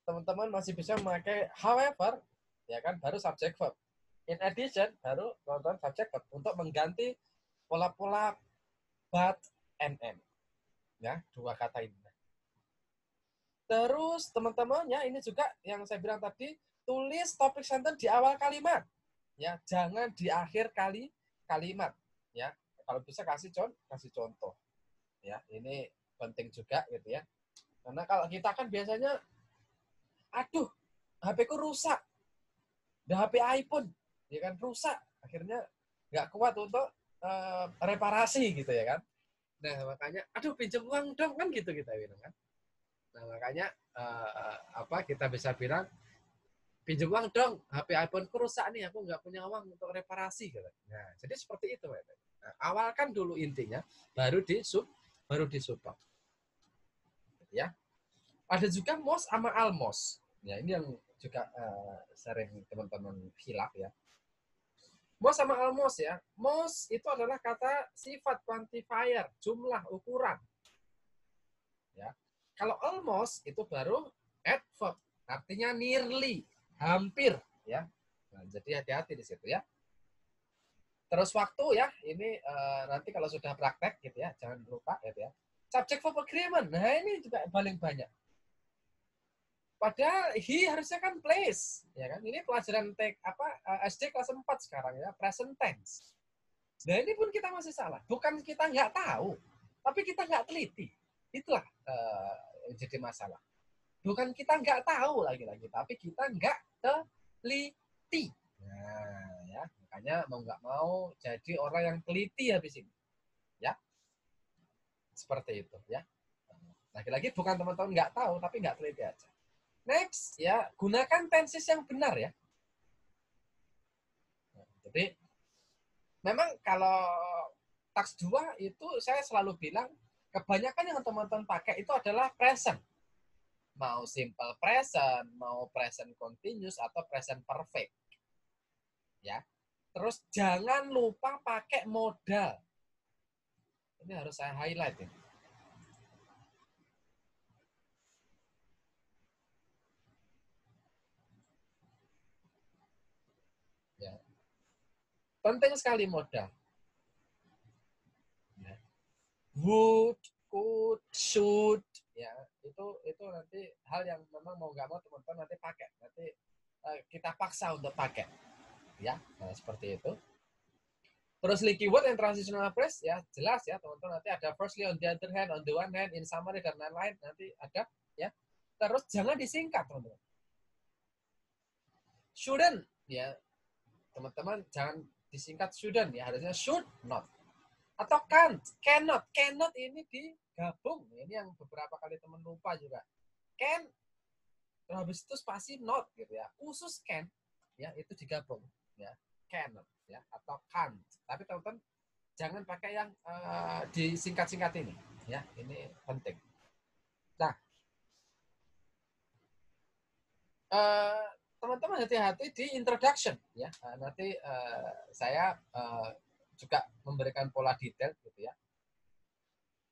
teman-teman masih bisa memakai however ya kan, baru subject verb. In addition baru teman-teman subject verb untuk mengganti pola-pola but and ya, dua kata ini. Terus teman-teman ya, ini juga yang saya bilang tadi, tulis topik sentence di awal kalimat ya, jangan di akhir kalimat ya. Kalau bisa kasih contoh ya, ini penting juga gitu ya. Karena kalau kita kan biasanya, aduh, HP ku rusak, udah HP iPhone, ya kan, rusak, akhirnya nggak kuat untuk reparasi gitu ya kan. Nah makanya, aduh pinjam uang dong, kan gitu kita bilang kan. Nah makanya kita bisa bilang, pinjam uang dong, HP iPhone ku rusak nih, aku nggak punya uang untuk reparasi gitu. Nah jadi seperti itu. Nah, awalkan dulu intinya, baru disupport. Ya. Ada juga most sama almost. Ya, ini yang juga sering teman-teman hilaf ya. Most sama almost ya. Most itu adalah kata sifat quantifier, jumlah, ukuran. Ya. Kalau almost itu baru adverb, artinya nearly, hampir ya. Nah, jadi hati-hati di situ ya. Terus waktu ya, ini nanti kalau sudah praktek gitu ya, jangan lupa gitu ya. Subject verb agreement. Nah, ini juga paling banyak. Padahal he harusnya kan place, ya kan? Ini pelajaran SD kelas 4 sekarang ya, present tense. Nah, ini pun kita masih salah. Bukan kita nggak tahu, tapi kita nggak teliti. Itulah yang jadi masalah. Bukan kita nggak tahu lagi-lagi, tapi kita nggak teliti. Nah, ya, makanya mau nggak mau jadi orang yang teliti habis ini. Ya, seperti itu ya. Lagi-lagi bukan teman-teman nggak tahu, tapi nggak teliti aja. Next, ya, gunakan tenses yang benar ya. Jadi, memang kalau tax 2 itu saya selalu bilang, kebanyakan yang teman-teman pakai itu adalah present. Mau simple present, mau present continuous, atau present perfect. Ya. Terus jangan lupa pakai modal. Ini harus saya highlight ini. Ya. Penting sekali modal. Ya. Would, could, should, ya itu nanti hal yang memang mau nggak mau teman-teman nanti pakai. Nanti kita paksa untuk pakai. Ya, nah, seperti itu. Terus keyword and transitional phrase ya jelas ya teman-teman, nanti ada firstly, on the other hand, on the one hand, in summary, dan lain-lain nanti ada ya. Terus jangan disingkat teman-teman. Shouldn't ya teman-teman, jangan disingkat shouldn't ya, harusnya should not. Atau can't, cannot ini digabung. Ini yang beberapa kali teman lupa juga. Can terus habis itu spasi not gitu ya. Khusus can ya itu digabung ya. Cannot ya atau can't. Tapi teman-teman jangan pakai yang disingkat-singkat ini ya, ini penting. Nah, teman-teman hati-hati di introduction ya. Nanti saya juga memberikan pola detail gitu ya.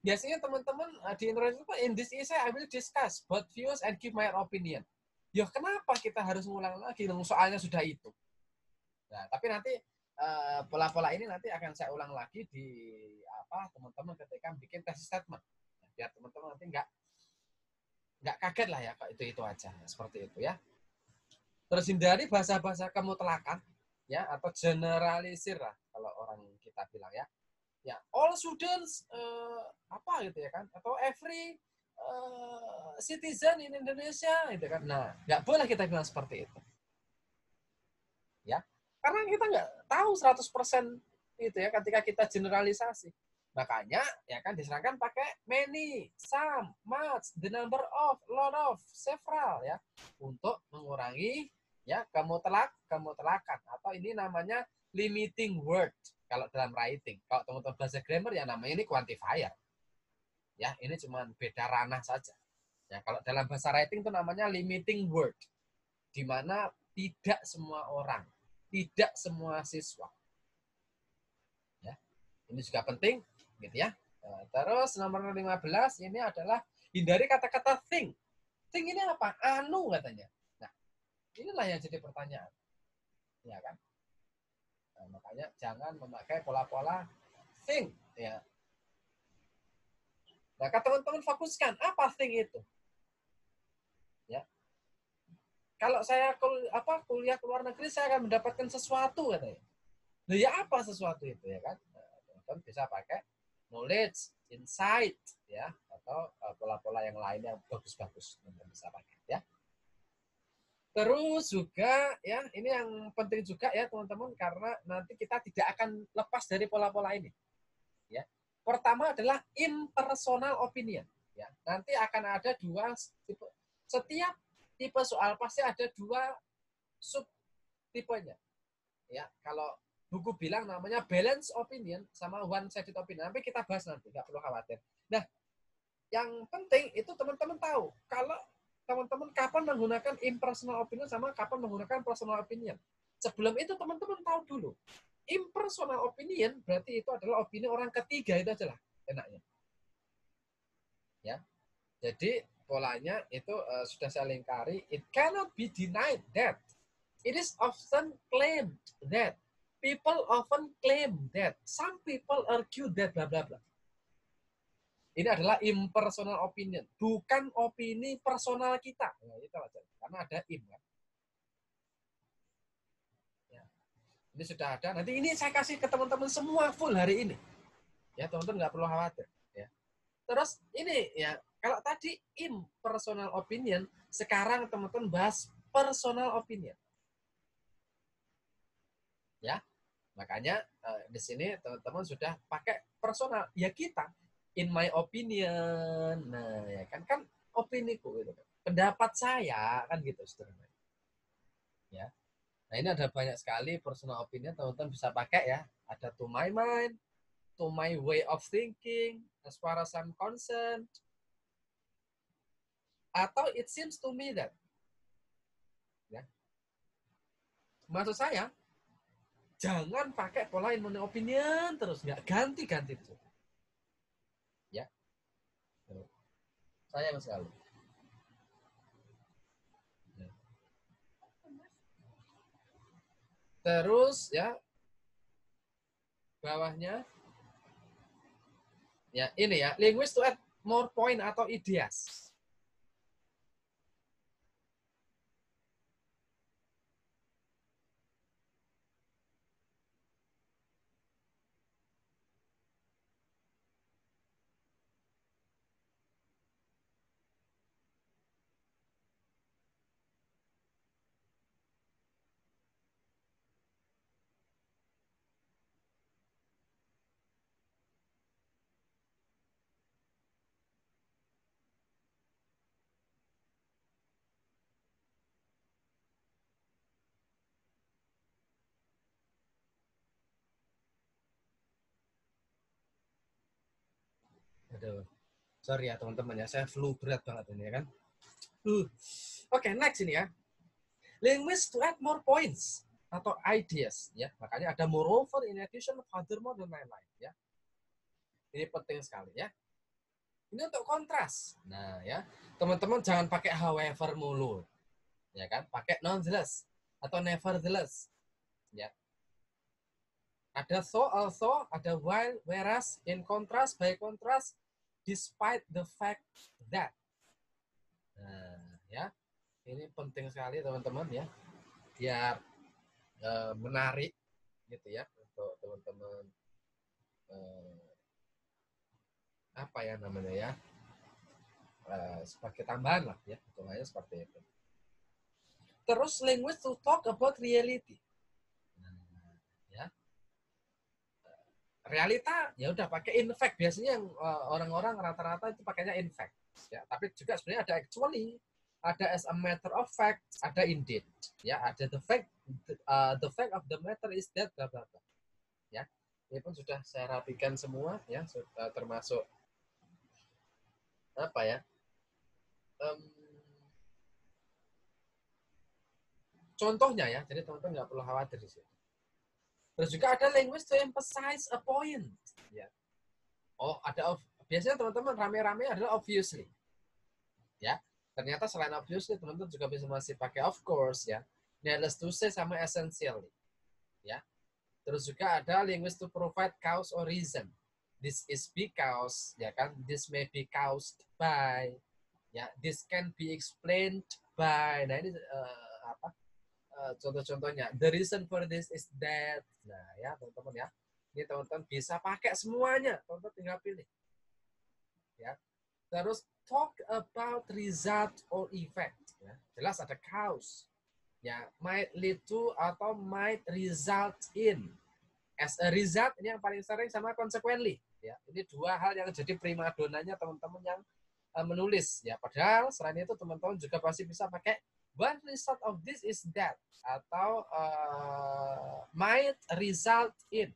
Biasanya teman-teman di introduction, in this essay I will discuss both views and give my opinion. Ya kenapa kita harus ngulang lagi? Soalnya sudah itu. Nah, tapi nanti pola-pola ini nanti akan saya ulang lagi di teman-teman ketika bikin tesis statement. Biar teman-teman nanti nggak kaget lah ya, itu aja. Seperti itu ya. Terus hindari bahasa-bahasa kemutlakan ya, atau generalisir lah kalau orang kita bilang ya. Ya, all students apa gitu ya kan, atau every citizen in Indonesia gitu kan. Nah, nggak boleh kita bilang seperti itu. Ya. Karena kita nggak tahu 100% itu ya ketika kita generalisasi. Makanya ya kan diserangkan pakai many, some, much, the number of, lot of, several ya, untuk mengurangi ya kemutlakan, atau ini namanya limiting word kalau dalam writing. Kalau teman-teman belajar grammar ya namanya ini quantifier. Ya, ini cuma beda ranah saja. Ya, kalau dalam bahasa writing itu namanya limiting word, di mana tidak semua orang, tidak semua siswa. Ya. Ini juga penting gitu ya. Terus nomor 15 ini adalah hindari kata-kata think. Think ini apa? Anu katanya. Nah, inilah yang jadi pertanyaan. Ya kan? Nah, makanya jangan memakai pola-pola think ya. Nah, teman-teman fokuskan apa think itu? Ya. Kalau saya kuliah ke luar negeri, saya akan mendapatkan sesuatu katanya. Nah, ya apa sesuatu itu ya kan? Nah, teman-teman bisa pakai knowledge, insight ya, atau pola-pola yang lain yang bagus-bagus teman-teman bisa pakai ya. Terus juga ya, ini yang penting juga ya teman-teman, karena nanti kita tidak akan lepas dari pola-pola ini. Ya. Pertama adalah impersonal opinion ya. Nanti akan ada dua tipe, setiap tipe soal pasti ada dua sub tipenya. Ya, kalau buku bilang namanya balance opinion sama one sided opinion. Nanti kita bahas nanti, nggak perlu khawatir. Nah, yang penting itu teman-teman tahu kalau teman-teman kapan menggunakan impersonal opinion sama kapan menggunakan personal opinion. Sebelum itu teman-teman tahu dulu. Impersonal opinion berarti itu adalah opini orang ketiga, itu aja lah enaknya. Ya. Jadi polanya itu sudah saya lingkari. It cannot be denied that. It is often claimed that. People often claim that. Some people argue that bla bla bla. Ini adalah impersonal opinion, bukan opini personal kita. Nah, itu aja. Karena ada im kan. Ya. Ini sudah ada. Nanti ini saya kasih ke teman-teman semua full hari ini. Ya, teman-teman nggak perlu khawatir. Ya. Terus ini ya, kalau tadi impersonal opinion, sekarang teman-teman bahas personal opinion. Ya, makanya di sini teman-teman sudah pakai personal. Ya kita, in my opinion, nah ya kan opiniku gitu kan. Pendapat saya kan gitu sebenarnya. Ya. Nah, ini ada banyak sekali personal opinion teman-teman bisa pakai ya. Ada to my mind, to my way of thinking, as far as I'm concerned. Atau it seems to me that. Ya. Maksud saya, jangan pakai pola in my opinion terus, nggak ganti-ganti terus. Ya. Sayang sekali. Terus ya bawahnya ya ini ya, linguist to add more point atau ideas. Aduh, sorry ya teman-teman ya, saya flu berat banget ini ya kan. Oke, next ini ya. Linguist to add more points atau ideas ya. Makanya ada moreover, in addition, furthermore dan lain-lain ya. Ini penting sekali ya. Ini untuk kontras. Nah, ya. Teman-teman jangan pakai however mulu. Ya kan? Pakai nonetheless atau nevertheless. Ya. Ada so, also, ada while, whereas, in contrast, by contrast, despite the fact that. Nah, ya. Ini penting sekali teman-teman ya. Biar menarik gitu ya untuk teman-teman apa ya namanya ya, sebagai tambahan lah ya, hitungannya seperti itu. Terus language to talk about reality. Nah, ya. Realita ya udah pakai in fact, biasanya yang orang-orang rata-rata itu pakainya in fact ya, tapi juga sebenarnya ada actually, ada as a matter of fact, ada indeed ya, ada the fact of the matter is that bla bla bla ya. Ini pun sudah saya rapikan semua ya, termasuk apa ya, contohnya ya, jadi teman-teman nggak perlu khawatir di sini. Terus juga ada language to emphasize a point ya. Oh, ada biasanya teman-teman rame-rame adalah obviously ya. Ternyata selain obviously teman-teman juga bisa masih pakai of course ya, needless to say sama essentially ya. Terus juga ada language to provide cause or reason. This is because ya kan, this may be caused by ya, this can be explained by. Nah, ini contoh-contohnya. The reason for this is that. Nah, ya teman-teman ya. Ini teman-teman bisa pakai semuanya. Teman-teman tinggal pilih. Ya. Terus talk about result or effect. Ya. Jelas ada cause. Ya, might lead to atau might result in. As a result, ini yang paling sering, sama consequently. Ya, ini dua hal yang jadi primadonanya teman-teman yang menulis. Ya, padahal selain itu teman-teman juga pasti bisa pakai one result of this is that atau might result in.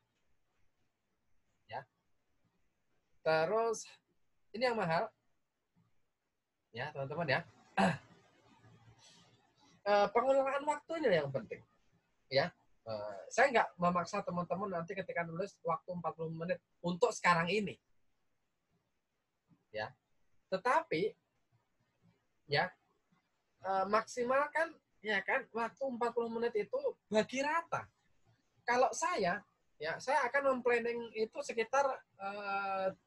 Ya. Terus ini yang mahal. Ya, teman-teman ya. pengelolaan waktu ini yang penting. Ya, saya nggak memaksa teman-teman nanti ketika nulis waktu 40 menit untuk sekarang ini. Ya, tetapi ya maksimalkan ya kan waktu 40 menit itu bagi rata. Kalau saya akan memplanning itu sekitar 7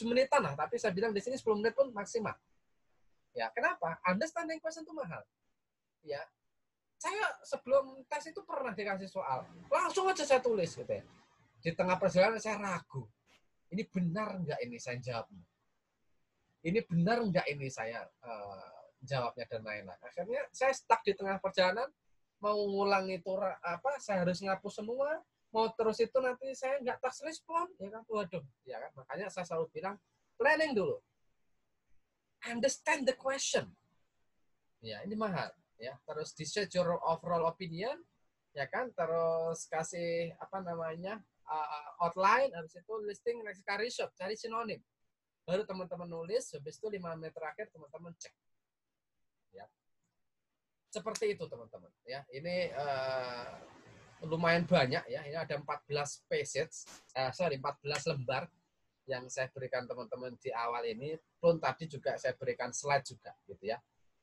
menitan lah, tapi saya bilang di sini 10 menit pun maksimal. Ya, kenapa? Understanding question itu mahal. Ya, saya sebelum tes itu pernah dikasih soal, langsung aja saya tulis gitu ya. Di tengah perjalanan saya ragu, ini benar nggak ini saya jawabnya? Ini benar nggak ini saya jawabnya dan lain-lain. Akhirnya saya stuck di tengah perjalanan, mau ngulang itu saya harus ngapus semua, mau terus itu nanti saya nggak tas respon, ya kan? Waduh, ya kan? Makanya saya selalu bilang planning dulu, understand the question. Ya, ini mahal. Ya, terus decide your overall opinion, ya kan? Terus kasih outline, habis itu listing, lexical research, cari sinonim. Baru teman-teman nulis, habis itu 5 menit terakhir teman-teman cek. Ya. Seperti itu teman-teman. Ya, ini lumayan banyak ya. Ini ada 14 pages, 14 lembar yang saya berikan teman-teman di awal ini. Pun tadi juga saya berikan slide juga, gitu ya.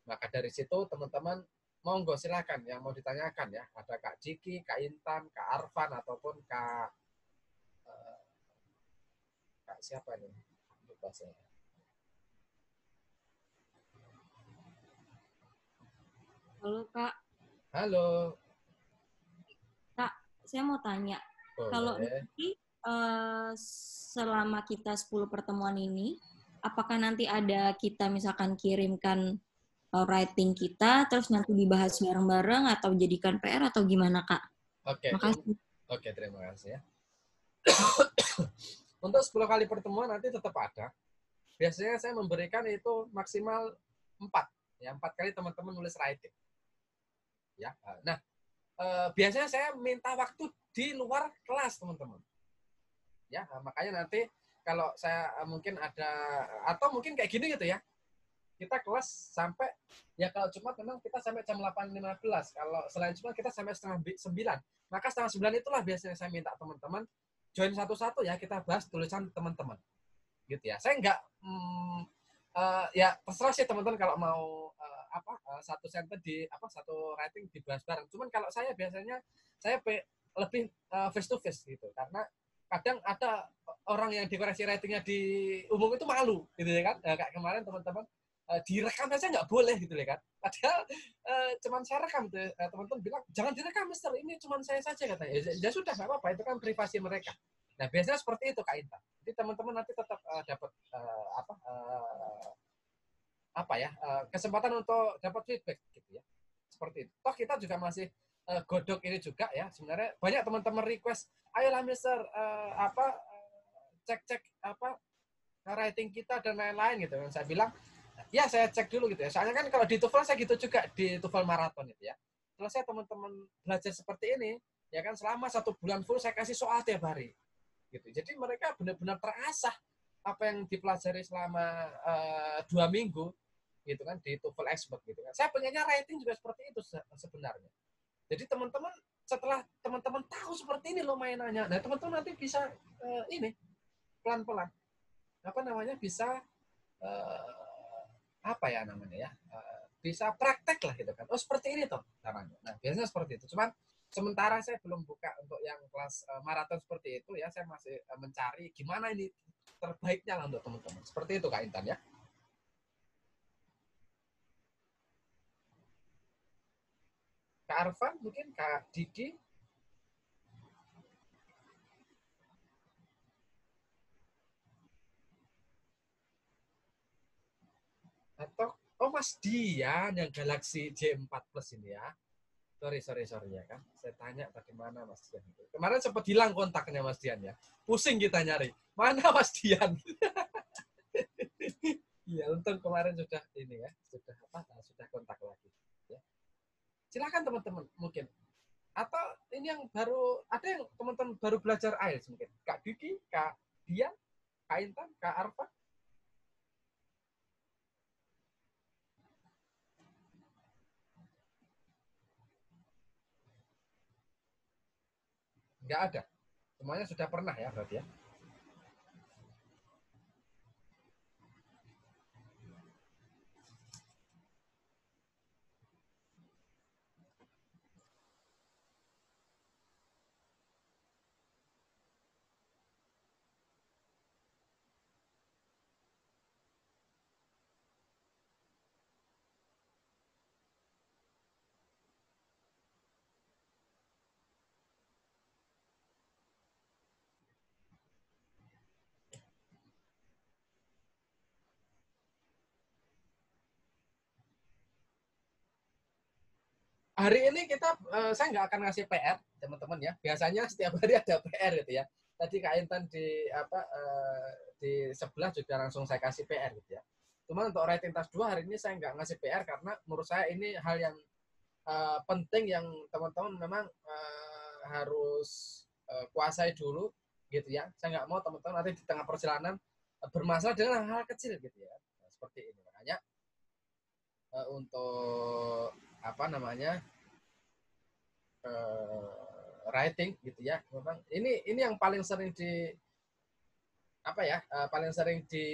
Maka dari situ teman-teman monggo silakan yang mau ditanyakan ya. Ada Kak Diki, Kak Intan, Kak Arfan ataupun Kak siapa ini? Lupa saya. Halo Kak. Halo. Kak, saya mau tanya. Boleh. Kalau nanti selama kita 10 pertemuan ini, apakah nanti ada kita misalkan kirimkan writing kita, terus nanti dibahas bareng-bareng atau jadikan PR atau gimana Kak? Oke. Makasih. Oke, terima kasih ya. Untuk 10 kali pertemuan nanti tetap ada. Biasanya saya memberikan itu maksimal 4. Ya, 4 kali teman-teman nulis writing. Ya. Nah, biasanya saya minta waktu di luar kelas, teman-teman. Ya, makanya nanti kalau saya mungkin ada, atau mungkin kayak gini gitu ya. Kita kelas sampai, ya kalau Jumat memang kita sampai jam 8.15. Kalau selain Jumat kita sampai setengah 9. Maka setengah 9 itulah biasanya saya minta teman-teman join satu-satu ya, kita bahas tulisan teman-teman. Gitu ya. Saya nggak, ya terserah sih teman-teman kalau mau satu sentence satu writing dibahas bareng. Cuman kalau saya biasanya, saya lebih face to face gitu. Karena kadang ada orang yang dikoreksi writingnya di umum itu malu gitu ya kan. Kayak kemarin teman-teman direkam saja nggak boleh gitu ya kan. Padahal cuman saya rekam tuh, teman-teman bilang jangan direkam Mister, ini cuman saya saja katanya. Ya sudah nggak apa-apa, itu kan privasi mereka. Nah biasanya seperti itu Kak Inta. Jadi teman-teman nanti tetap dapat kesempatan untuk dapat feedback gitu ya. Seperti itu. Toh kita juga masih godok ini juga ya. Sebenarnya banyak teman-teman request, ayolah Mister cek writing kita dan lain-lain gitu. Dan saya bilang ya saya cek dulu gitu ya. Soalnya kan kalau di TOEFL saya gitu juga, di TOEFL maraton itu ya. Selesai teman-teman belajar seperti ini, ya kan selama 1 bulan full saya kasih soal tiap hari. Gitu. Jadi mereka benar-benar terasah apa yang dipelajari selama 2 minggu gitu kan di TOEFL Expert gitu kan. Saya pengennya writing juga seperti itu sebenarnya. Jadi teman-teman setelah teman-teman tahu seperti ini loh mainannya, nah teman-teman nanti bisa ini pelan-pelan bisa bisa praktek lah gitu kan. Oh seperti ini toh caranya. Nah biasanya seperti itu. Cuman sementara saya belum buka untuk yang kelas maraton seperti itu ya. Saya masih mencari gimana ini terbaiknya lah untuk teman-teman. Seperti itu Kak Intan ya. Kak Arfan mungkin, Kak Diki. Atau Mas Dian yang Galaxy J4 Plus ini ya. Sorry ya kan. Saya tanya tadi mana Mas Dian itu. Kemarin sempat hilang kontaknya Mas Dian ya. Pusing kita nyari. Mana Mas Dian? Iya, untung kemarin sudah ini ya, sudah kontak lagi. Ya. Silakan teman-teman mungkin. Atau ini yang baru, ada yang teman-teman baru belajar IELTS mungkin. Kak Diki, Kak Dian, Kak Intan, Kak Arfa. Nggak ada. Semuanya sudah pernah ya berarti ya. Hari ini kita saya nggak akan ngasih PR teman-teman ya. Biasanya setiap hari ada PR gitu ya. Tadi Kak Intan di sebelah juga langsung saya kasih PR gitu ya. Cuma untuk writing task 2 hari ini saya nggak ngasih PR karena menurut saya ini hal yang penting yang teman-teman memang harus kuasai dulu gitu ya. Saya nggak mau teman-teman nanti di tengah perjalanan bermasalah dengan hal kecil gitu ya. Nah, seperti ini makanya untuk apa namanya writing gitu ya. Memang ini yang paling sering di apa ya paling sering di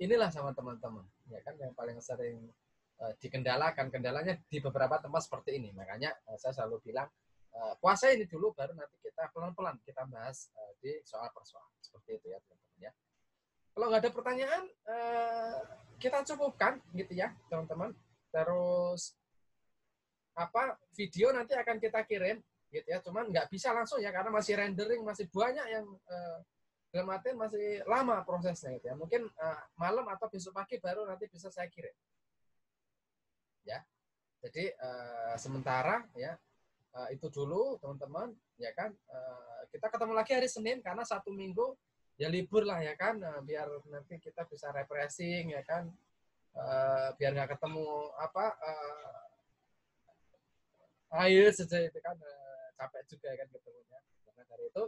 inilah sama teman-teman ya kan yang paling sering dikendalakan kendalanya di beberapa tempat seperti ini makanya saya selalu bilang kuasai ini dulu baru nanti kita pelan-pelan kita bahas di soal persoalan seperti itu ya teman-teman ya kalau nggak ada pertanyaan kita cukupkan gitu ya teman-teman terus apa video nanti akan kita kirim gitu ya cuman nggak bisa langsung ya karena masih rendering masih banyak yang dalam artian masih lama prosesnya gitu ya. Mungkin malam atau besok pagi baru nanti bisa saya kirim. Ya. Jadi sementara ya itu dulu teman-teman ya kan kita ketemu lagi hari Senin karena satu minggu ya libur lah ya kan biar nanti kita bisa refreshing ya kan biar nggak ketemu apa air saja itu kan capek juga kan ketemunya. Karena dari itu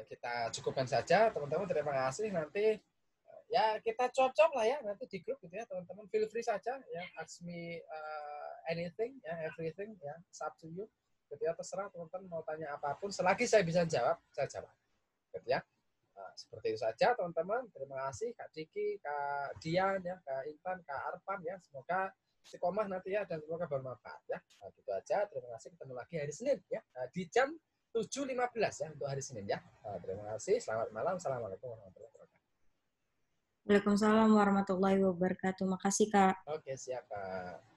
kita cukupkan saja teman-teman terima kasih nanti ya kita cocok lah ya nanti di grup gitu ya teman-teman feel free saja ya ask me anything ya everything ya it's up to you gitu ya terserah teman-teman mau tanya apapun selagi saya bisa jawab saya jawab gitu ya seperti itu saja teman-teman terima kasih Kak Diki Kak Dian ya Kak Intan Kak Arpan ya semoga istiqomah nanti ya dan semoga bermanfaat ya gitu aja terima kasih ketemu lagi hari Senin ya di jam 7.15 ya untuk hari Senin ya. Terima kasih. Selamat malam. Assalamualaikum warahmatullahi wabarakatuh. Waalaikumsalam warahmatullahi wabarakatuh. Makasih, Kak. Oke, siap, Kak.